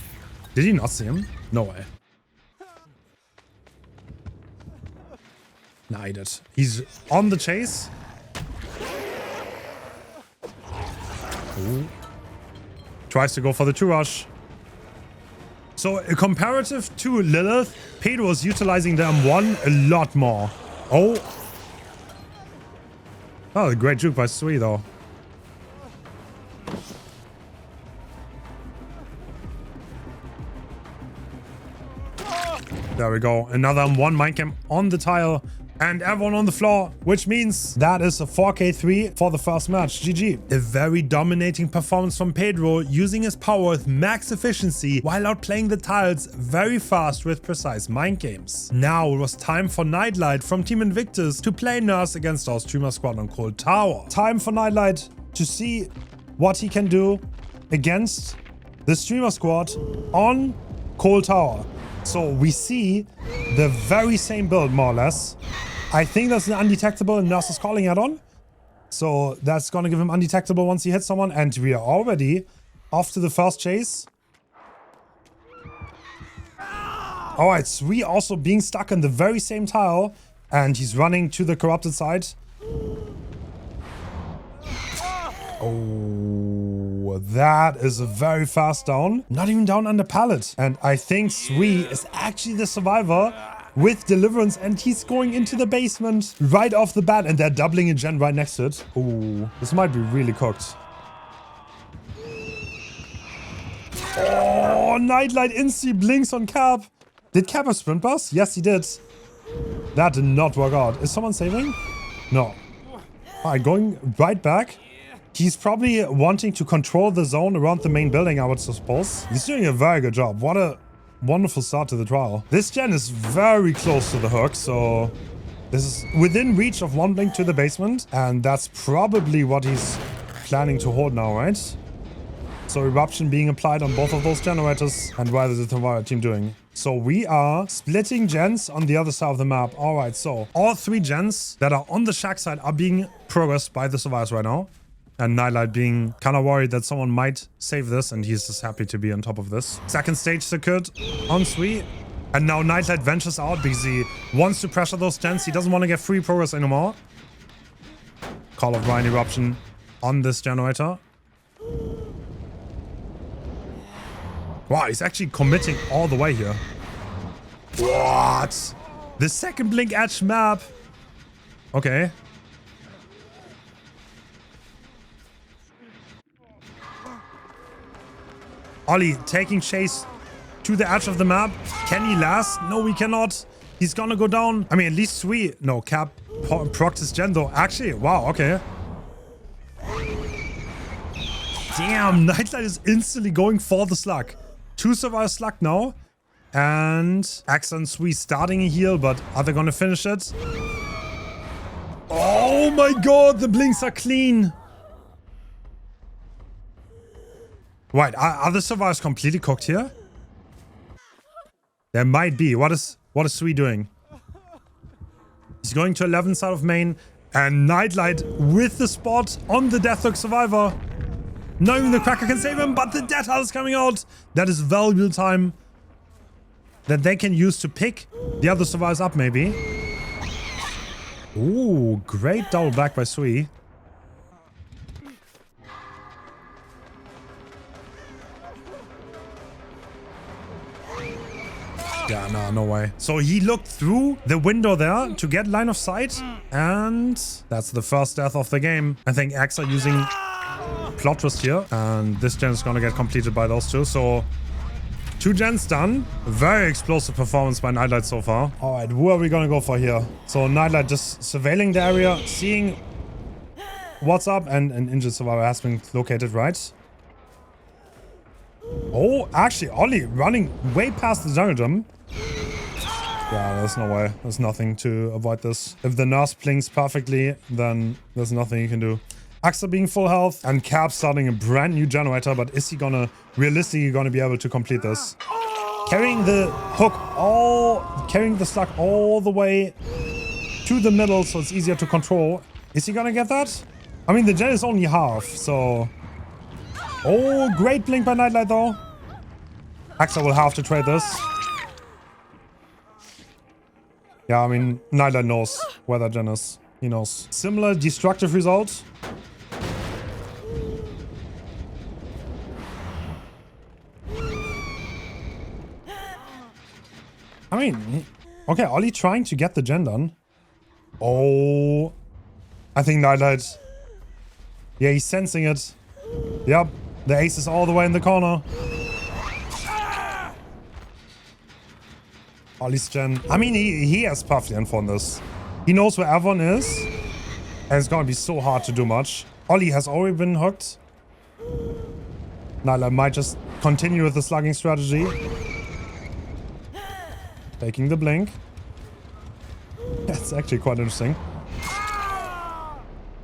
Did he not see him? No way. Nah, he did. He's on the chase. Ooh. Tries to go for the 2-rush. So, comparative to Lilith, Pedro is utilizing the M1 a lot more. Oh, a great juke by Sui, though. There we go. Another M1 mind camp on the tile. And everyone on the floor, which means that is a 4k3 for the first match. GG. A very dominating performance from Pedro, using his power with max efficiency while outplaying the tiles very fast with precise mind games. Now it was time for Knightlight from Team Invictus to play Nurse against our streamer squad on Cold Tower. Time for Knightlight to see what he can do against the streamer squad on Cold Tower. So we see the very same build, more or less. I think that's an undetectable and Nurse is calling add-on. So that's going to give him undetectable once he hits someone. And we are already off to the first chase. Alright, Sui also being stuck in the very same tile. And he's running to the corrupted side. Oh, that is a very fast down. Not even down under pallet. And I think Sui is actually the survivor with Deliverance, and he's going into the basement right off the bat, and they're doubling a gen right next to it. Oh, this might be really cooked. Oh, Knightlight instantly blinks on Cap. Did Cap have sprint bus? Yes, he did. That did not work out. Is someone saving? No. Alright, going right back. He's probably wanting to control the zone around the main building, I would suppose. He's doing a very good job. What a wonderful start to the trial. This gen is very close to the hook, so this is within reach of one blink to the basement, and that's probably what he's planning to hold now, right? So eruption being applied on both of those generators. And what is the Tavara team doing? So we are splitting gens on the other side of the map. All right, so all 3 gens that are on the shack side are being progressed by the survivors right now. And Knightlight being kind of worried that someone might save this, and he's just happy to be on top of this. Second stage secured on Sui. And now Knightlight ventures out because he wants to pressure those gens. He doesn't want to get free progress anymore. Call of Ryan eruption on this generator. Wow, he's actually committing all the way here. What? The second blink edge map. Okay. Ollie taking chase to the edge of the map. Can he last? No, we cannot. He's gonna go down. I mean, at least Sui. No, Cap Praxis gen though. Actually, wow, okay. Damn, Knightlight is instantly going for the slug. 2 survivors slug now. And Axe and Sui starting a heal, but are they gonna finish it? Oh my god, the blinks are clean. Right, are the survivors completely cooked here? There might be. What is Sui doing? He's going to 11 side of main, and Knightlight with the spot on the Deathlock survivor. Not even the Cracker can save him, but the Death Hull is coming out. That is valuable time that they can use to pick the other survivors up, maybe. Ooh, great double back by Sui. Yeah, no way. So he looked through the window there to get line of sight. And that's the first death of the game. I think X are using plot twist here. And this gen is going to get completed by those two. So 2 gens done. Very explosive performance by Knightlight so far. All right, who are we going to go for here? So Knightlight just surveilling the area, seeing what's up. And an injured survivor has been located, right? Oh, actually, Ollie running way past the jungle gym. Yeah, there's no way. There's nothing to avoid this. If the nurse plings perfectly, then there's nothing you can do. Axa being full health and Cap starting a brand new generator, but is he gonna realistically be able to complete this? Carrying the hook carrying the slug all the way to the middle so it's easier to control. Is he gonna get that? I mean, the gen is only half, so... Oh, great blink by Knightlight though. Axa will have to trade this. Yeah, I mean, Knightlight knows where that gen is. He knows. Similar destructive result. I mean, okay, Ollie trying to get the gen done. Oh, I think Knightlight. Yeah, he's sensing it. Yep, the ace is all the way in the corner. Ollie's gen. I mean, he has perfect info on this. He knows where everyone is. And it's gonna be so hard to do much. Ollie has already been hooked. Nyla might just continue with the slugging strategy. Taking the blink. That's actually quite interesting.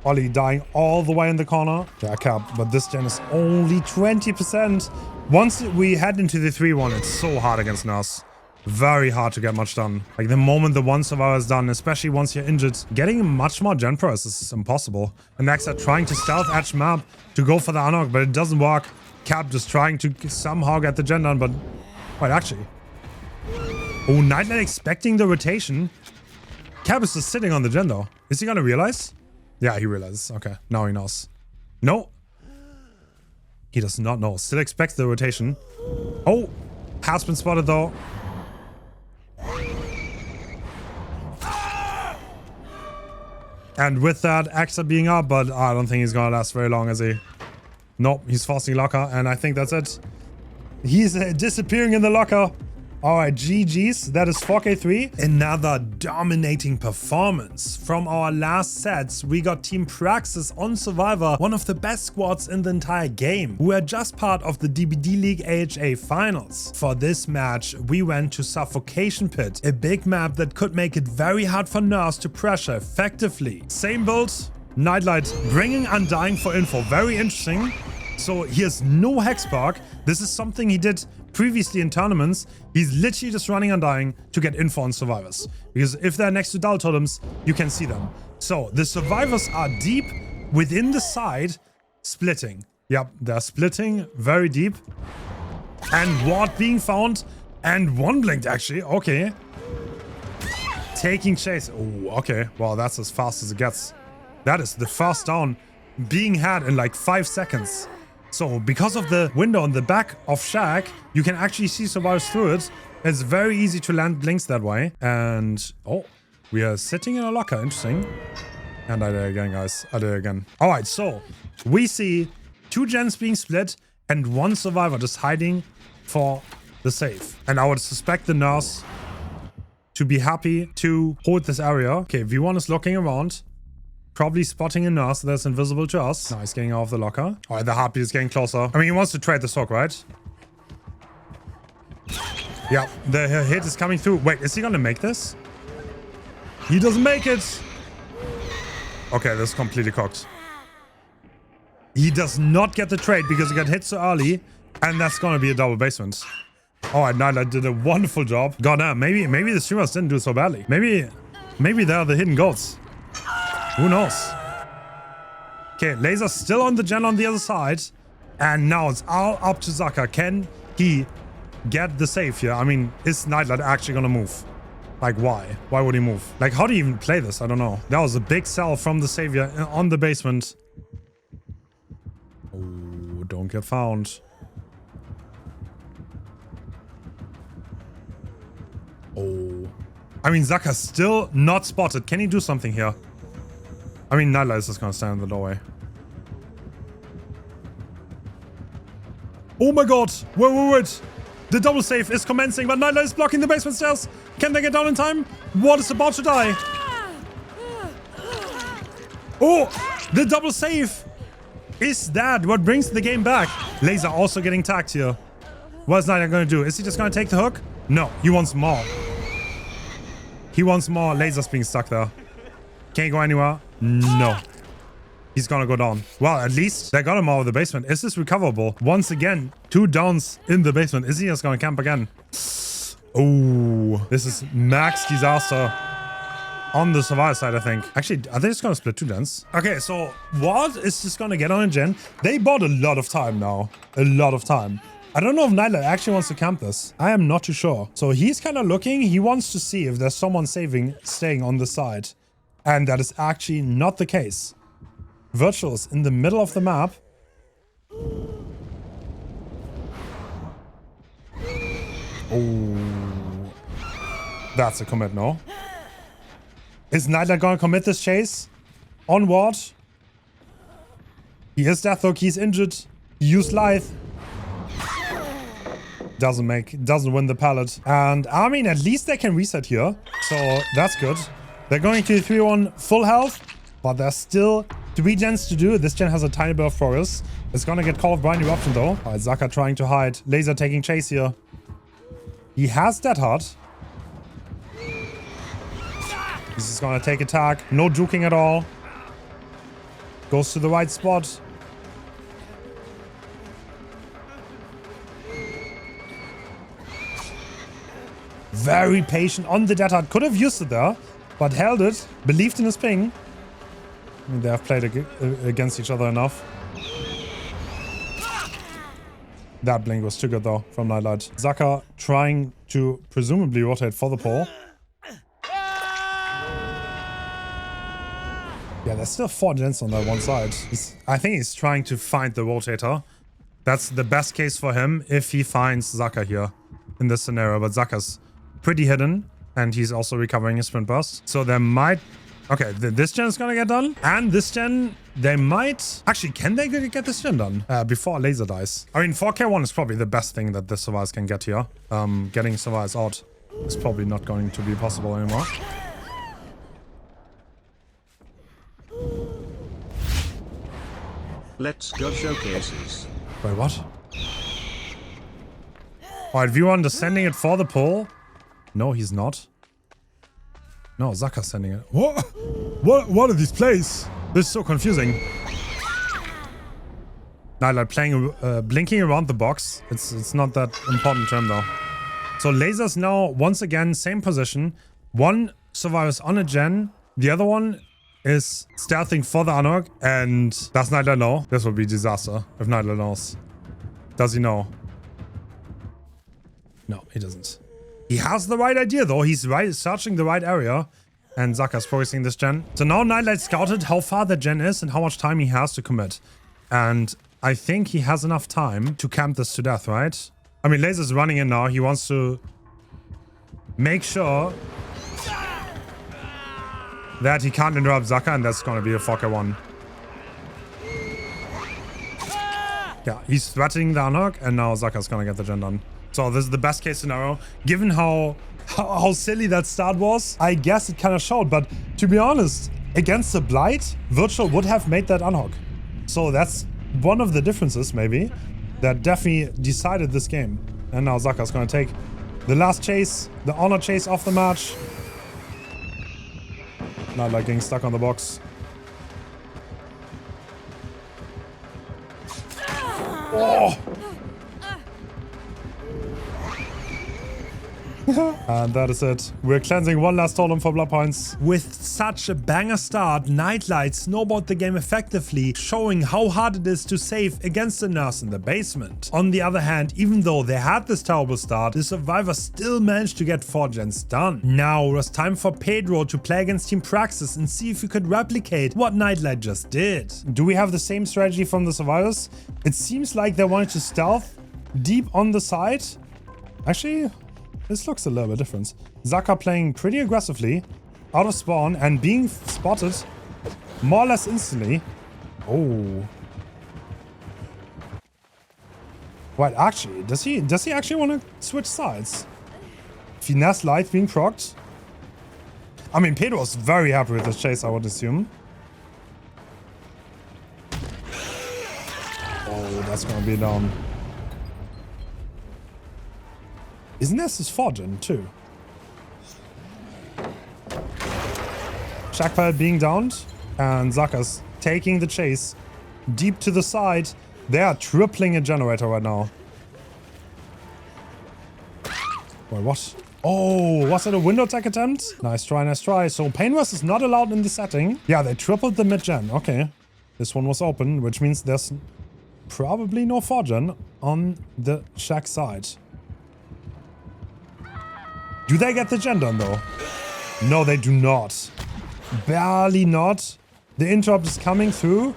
Ollie dying all the way in the corner. Yeah, Cap, but this gen is only 20%. Once we head into the 3-1, it's so hard against Nurse. Very hard to get much done. Like the moment the one survivor is done, especially once you're injured, getting much more gen press is impossible. And next are trying to stealth edge map to go for the unhook, but it doesn't work. Cap just trying to somehow get the gen done, but... Wait, actually. Oh, Knightlight expecting the rotation. Cap is just sitting on the gen though. Is he gonna realize? Yeah, he realizes. Okay, now he knows. No. He does not know. Still expects the rotation. Oh, has been spotted though. And with that, Axa being up, but I don't think he's gonna last very long, is he? Nope, he's forcing locker, and I think that's it. He's disappearing in the locker. Alright, GG's. That is 4K3. Another dominating performance. From our last sets, we got Team Praxis on Survivor, one of the best squads in the entire game, who are just part of the DBD League AHA finals. For this match, we went to Suffocation Pit, a big map that could make it very hard for Nurse to pressure effectively. Same build, Knightlight bringing Undying for info. Very interesting. So he has no Hexbark. This is something he did previously in tournaments. He's literally just running Undying to get info on survivors. Because if they're next to Dull Totems, you can see them. So the survivors are deep within the side, splitting. Yep, they're splitting very deep. And Ward being found. And one blinked actually. Okay. Taking chase. Oh, okay. Well, that's as fast as it gets. That is the first down being had in like 5 seconds. So, because of the window on the back of Shack, you can actually see survivors through it. It's very easy to land blinks that way. And, oh, we are sitting in a locker. Interesting. And I did it again, guys. I did it again. All right, so we see 2 gens being split and 1 survivor just hiding for the safe. And I would suspect the Nurse to be happy to hold this area. Okay, V1 is looking around. Probably spotting a Nurse that's invisible to us. Now he's getting out of the locker. All right, the Harpy is getting closer. I mean, he wants to trade the hook, right? Yeah, the hit is coming through. Wait, is he gonna make this? He doesn't make it. Okay, this is completely cooked. He does not get the trade because he got hit so early. And that's gonna be a double basement. Oh, and Knightlight did a wonderful job. God damn, maybe the streamers didn't do so badly. Maybe they are the hidden goats. Who knows? Okay, Laser's still on the gen on the other side. And now it's all up to Zaka. Can he get the save here? I mean, is Knightlight actually gonna move? Like, why? Why would he move? Like, how do you even play this? I don't know. That was a big sell from the savior on the basement. Oh, don't get found. Oh. I mean, Zaka's still not spotted. Can he do something here? I mean, Knightlight is just gonna stand in the doorway. Oh my god! Wait! The double save is commencing, but Knightlight is blocking the basement stairs. Can they get down in time? Ward is about to die. Oh! The double save! Is that what brings the game back? Laser also getting tagged here. What is Knightlight gonna do? Is he just gonna take the hook? No, he wants more. He wants more. Laser's being stuck there. Can he go anywhere? No. He's gonna go down. Well, at least they got him out of the basement. Is this recoverable? Once again, 2 downs in the basement. Is he just gonna camp again? Oh, this is max disaster on the survivor side, I think. Actually, are they just gonna split 2 gens? Okay, so Ward is just gonna get on a gen. They bought a lot of time now. A lot of time. I don't know if Knightlight actually wants to camp this. I am not too sure. So he's kind of looking. He wants to see if there's someone staying on the side. And that is actually not the case. Virtual is in the middle of the map. Oh. That's a commit, no? Is Knightlight gonna commit this chase? On Ward? He is death hook. He's injured. He used Lilith. Doesn't win the pallet. And I mean, at least they can reset here. So that's good. They're going to 3-1 full health, but there's still 3 gens to do. This gen has a tiny bit of progress. It's gonna get Call of Blind eruption though. Alright, Zaka trying to hide. Laser taking chase here. He has that heart. This is gonna take attack. No juking at all. Goes to the right spot. Very patient on the dead heart. Could have used it there, but held it. Believed in his ping. I mean, they have played against each other enough. That blink was too good though from Knightlight. Zaka trying to presumably rotate for the pole. Yeah, there's still 4 gens on that one side. I think he's trying to find the rotator. That's the best case for him if he finds Zaka here in this scenario. But Zaka's pretty hidden, and he's also recovering his sprint burst. So there might... Okay, this gen is gonna get done. And this gen, they might... Actually, can they get this gen done before Laser dies? I mean, 4K1 is probably the best thing that the survivors can get here. Getting survivors out is probably not going to be possible anymore. Let's go showcases. Wait, what? Alright, V1 is sending it for the pole. No, he's not. No, Zaka's sending it. What? What are these plays? This is so confusing. Knightlight playing, blinking around the box. It's not that important to him though. So Laser's now once again same position. One survivor's on a gen. The other one is stealthing for the unhook. And does Knightlight know? This will be disaster if Knightlight knows. Does he know? No, he doesn't. He has the right idea though. He's searching the right area. And Zaka's focusing this gen. So now Knightlight scouted how far the gen is and how much time he has to commit. And I think he has enough time to camp this to death, right? I mean, Laser's running in now. He wants to make sure that he can't interrupt Zaka, and that's going to be a 4K1. Yeah, he's threatening the unhook, and now Zaka's going to get the gen done. So this is the best case scenario. Given how silly that start was, I guess it kind of showed. But to be honest, against the Blight, Virtual would have made that unhook. So that's one of the differences, maybe, that definitely decided this game. And now Zaka's going to take the last chase, the honor chase of the match. Not like getting stuck on the box. Oh! And that is it. We're cleansing one last totem for blood points. With such a banger start, Knightlight snowballed the game effectively, showing how hard it is to save against the nurse in the basement. On the other hand, even though they had this terrible start, the survivors still managed to get 4 gens done. Now it was time for Pedro to play against Team Praxis and see if he could replicate what Knightlight just did. Do we have the same strategy from the survivors? It seems like they wanted to stealth deep on the side. Actually, this looks a little bit different. Zaka playing pretty aggressively, out of spawn, and being spotted more or less instantly. Oh. Wait, actually, does he actually want to switch sides? Finesse Light being procced. I mean, Pedro was very happy with this chase, I would assume. Oh, that's gonna be down. Isn't this his 4-gen too? Shackpad being downed, and Zaka's taking the chase deep to the side. They are tripling a generator right now. Wait, what? Oh, was it a window tech attempt? Nice try, nice try. So Painrest is not allowed in the setting. Yeah, they tripled the mid-gen. Okay. This one was open, which means there's probably no 4-gen on the Shack side. Do they get the gen done though? No, they do not. Barely not. The interrupt is coming through.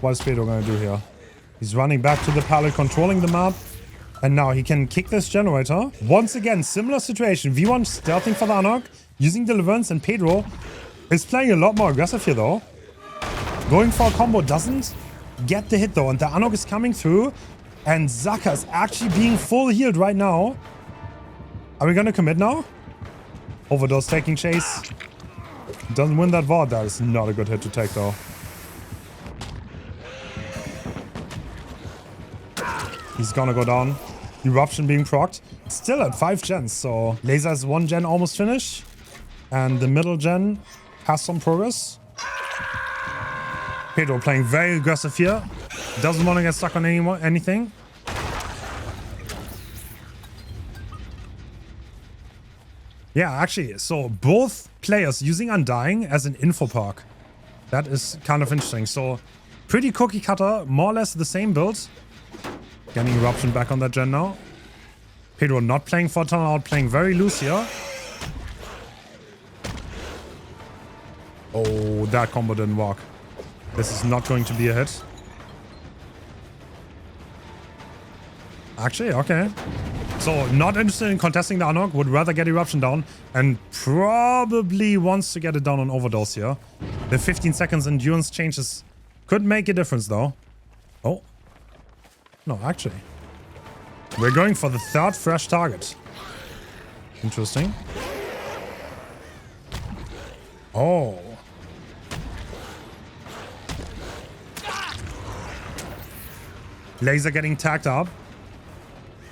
What is Pedro gonna do here? He's running back to the pallet, controlling the map. And now he can kick this generator. Once again, similar situation. V1 stealthing for the Anarch, using Deliverance, and Pedro is playing a lot more aggressive here though. Going for a combo doesn't get the hit though. And the Anarch is coming through. And Zaka is actually being full healed right now. Are we gonna commit now? Overdose taking chase. Doesn't win that VOD. That is not a good hit to take though. He's gonna go down. Eruption being procced. Still at 5 gens, so Laser's 1 gen almost finished. And the middle gen has some progress. Pedro playing very aggressive here. Doesn't want to get stuck on anything. Yeah, actually, so both players using Undying as an info perk. That is kind of interesting. So, pretty cookie cutter, more or less the same build. Getting Eruption back on that gen now. Pedro not playing for turn out, playing very loose here. Oh, that combo didn't work. This is not going to be a hit. Actually, okay. So, not interested in contesting the Anarch, would rather get Eruption down, and probably wants to get it down on Overdose here. The 15 seconds endurance changes could make a difference, though. Oh. No, actually. We're going for the 3rd fresh target. Interesting. Oh. Laser getting tagged up.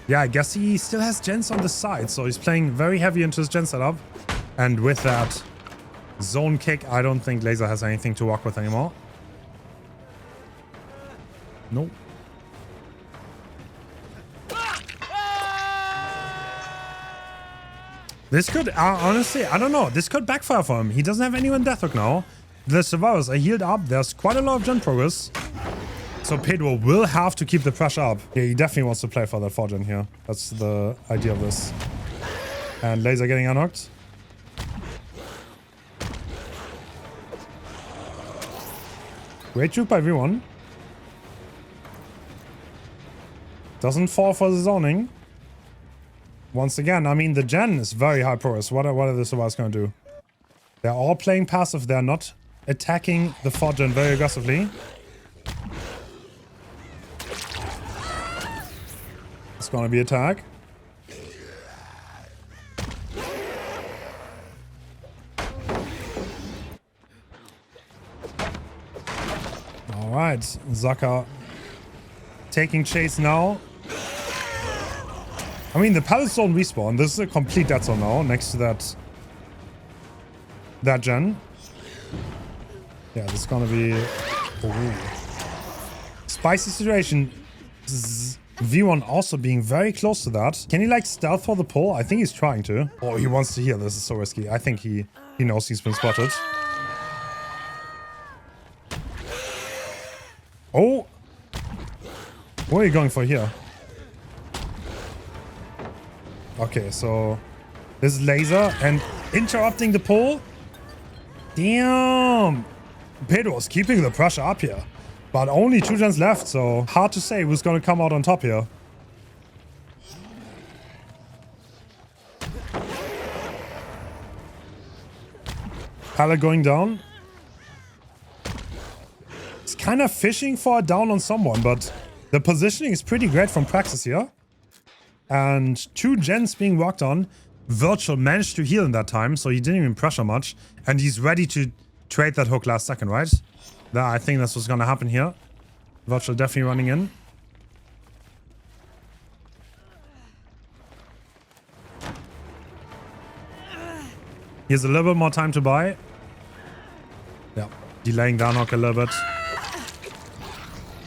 Yeah, I guess he still has gens on the side, so he's playing very heavy into his gen setup. And with that zone kick, I don't think Laser has anything to work with anymore. Nope. This could, honestly, I don't know. This could backfire for him. He doesn't have anyone Deathhook now. The survivors are healed up. There's quite a lot of gen progress. So Pedro will have to keep the pressure up. Yeah, he definitely wants to play for that 4-gen here. That's the idea of this. And Laser getting unhooked. Great juke by everyone. Doesn't fall for the zoning. Once again, I mean, the gen is very high progress. What are the survivors going to do? They're all playing passive. They're not attacking the 4-gen very aggressively. It's going to be a tag. Alright, Zaka taking chase now. I mean, the palace don't respawn. This is a complete dead zone now, next to that gen. Yeah, this is gonna be... Ooh. spicy situation. V1 also being very close to that. Can he like stealth for the pull? I think he's trying to. Oh, he wants to heal. This is so risky. I think he knows he's been spotted. Oh. What are you going for here? Okay, so this is laser and interrupting the pull. Damn. Pedro's keeping the pressure up here. But only 2 gens left, so hard to say who's going to come out on top here. Pallet going down. It's kind of fishing for a down on someone, but the positioning is pretty great from Praxis here. And 2 gens being walked on. Virtual managed to heal in that time, so he didn't even pressure much. And he's ready to trade that hook last second, right? I think that's what's going to happen here. Virtual definitely running in. He has a little bit more time to buy. Yeah, delaying the unhook a little bit.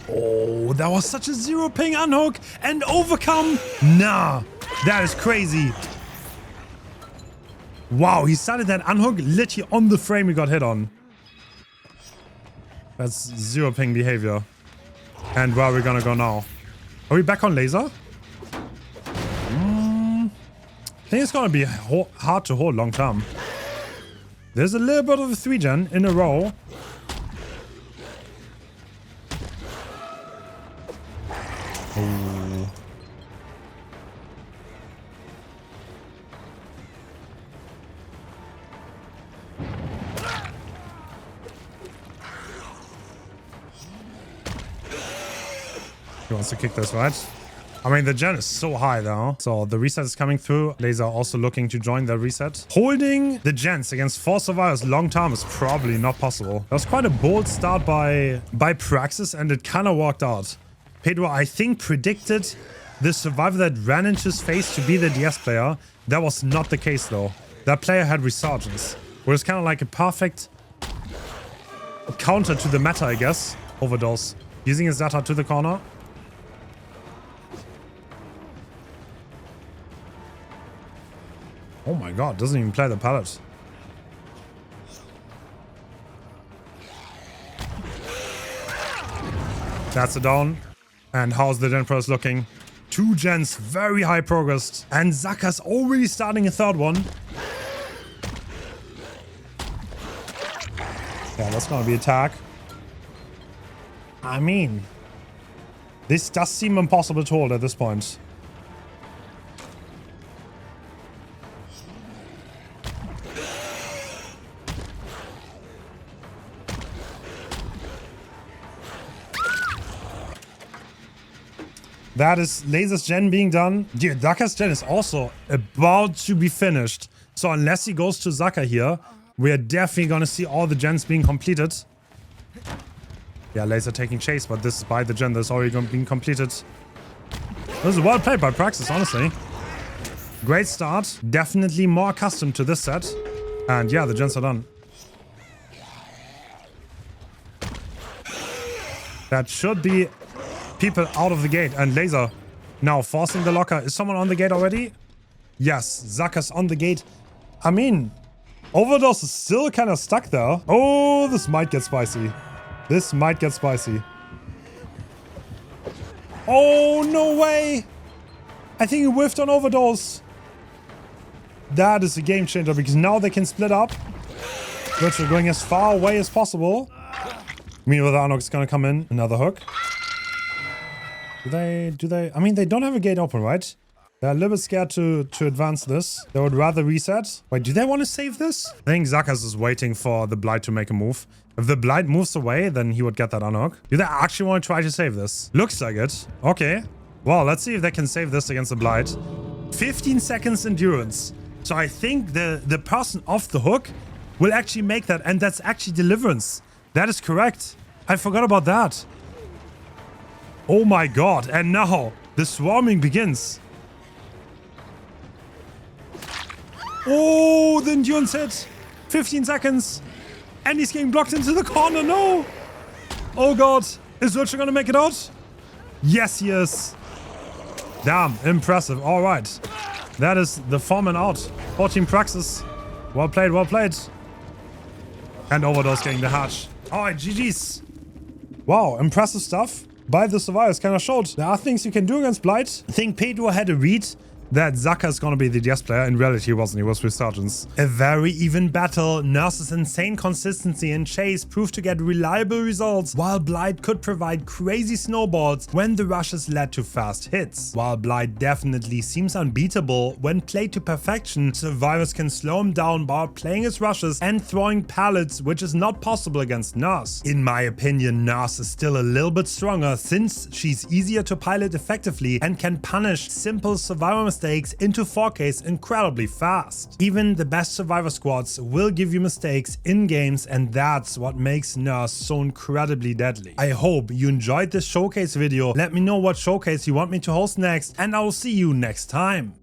Oh, that was such a 0 ping unhook and overcome. Nah, that is crazy. Wow, he started that unhook literally on the frame he got hit on. That's 0 ping behavior. And where are we gonna go now? Are we back on laser? I think it's gonna be hard to hold long term. There's a little bit of a 3 gen in a row. Oh. He wants to kick this, right? I mean, the gen is so high though. So the reset is coming through. Laser also looking to join the reset. Holding the gens against 4 survivors long term is probably not possible. That was quite a bold start by Praxis, and it kind of worked out. Pedro, I think, predicted the survivor that ran into his face to be the DS player. That was not the case though. That player had resurgence, where it's kind of like a perfect counter to the meta, I guess. Overdose. Using his data to the corner. Oh my god, doesn't even play the pallet. That's a down. And how's the Emperor's looking? 2 gens, very high progressed. And Zaka's already starting a 3rd one. Yeah, that's gonna be attack. I mean, this does seem impossible to hold at this point. That is Laser's gen being done. Dude, Zaka's gen is also about to be finished. So unless he goes to Zaka here, we are definitely going to see all the gens being completed. Yeah, Laser taking chase, but this is by the gen that's already being completed. This is well played by Praxis, honestly. Great start. Definitely more accustomed to this set. And yeah, the gens are done. That should be people out of the gate. And Laser now forcing the locker. Is someone on the gate already? Yes, Zaka's on the gate. I mean, Overdose is still kind of stuck there. Oh, this might get spicy. This might get spicy. Oh, no way. I think he whiffed on Overdose. That is a game changer because now they can split up. Which are going as far away as possible. Meanwhile, the Arnok's gonna come in. Another hook. Do they? I mean, they don't have a gate open, right? They're a little bit scared to advance this. They would rather reset. Wait, do they want to save this? I think Zakas is waiting for the Blight to make a move. If the Blight moves away, then he would get that unhook. Do they actually want to try to save this? Looks like it. Okay. Well, let's see if they can save this against the Blight. 15 seconds endurance. So I think the person off the hook will actually make that. And that's actually deliverance. That is correct. I forgot about that. Oh my god. And now the swarming begins. Oh, the endurance hit. 15 seconds. And he's getting blocked into the corner. No. Oh god. Is Wiltshire gonna make it out? Yes, he is. Damn, impressive. All right. That is the foreman out. 14 Praxis. Well played, well played. And Overdose getting the hatch. All right, GG's. Wow, impressive stuff. By the survivors kind of showed there are things you can do against Blight. I think Pedro had a read that Zaka is gonna be the DS player. In reality, he wasn't. He was Resurgence. A very even battle. Nurse's insane consistency and chase proved to get reliable results, while Blight could provide crazy snowballs when the rushes led to fast hits. While Blight definitely seems unbeatable, when played to perfection, survivors can slow him down by playing his rushes and throwing pallets, which is not possible against Nurse. In my opinion, Nurse is still a little bit stronger since she's easier to pilot effectively and can punish simple survivor mistakes into 4Ks incredibly fast. Even the best survivor squads will give you mistakes in games, and that's what makes Nurse so incredibly deadly. I hope you enjoyed this showcase video. Let me know what showcase you want me to host next, and I will see you next time.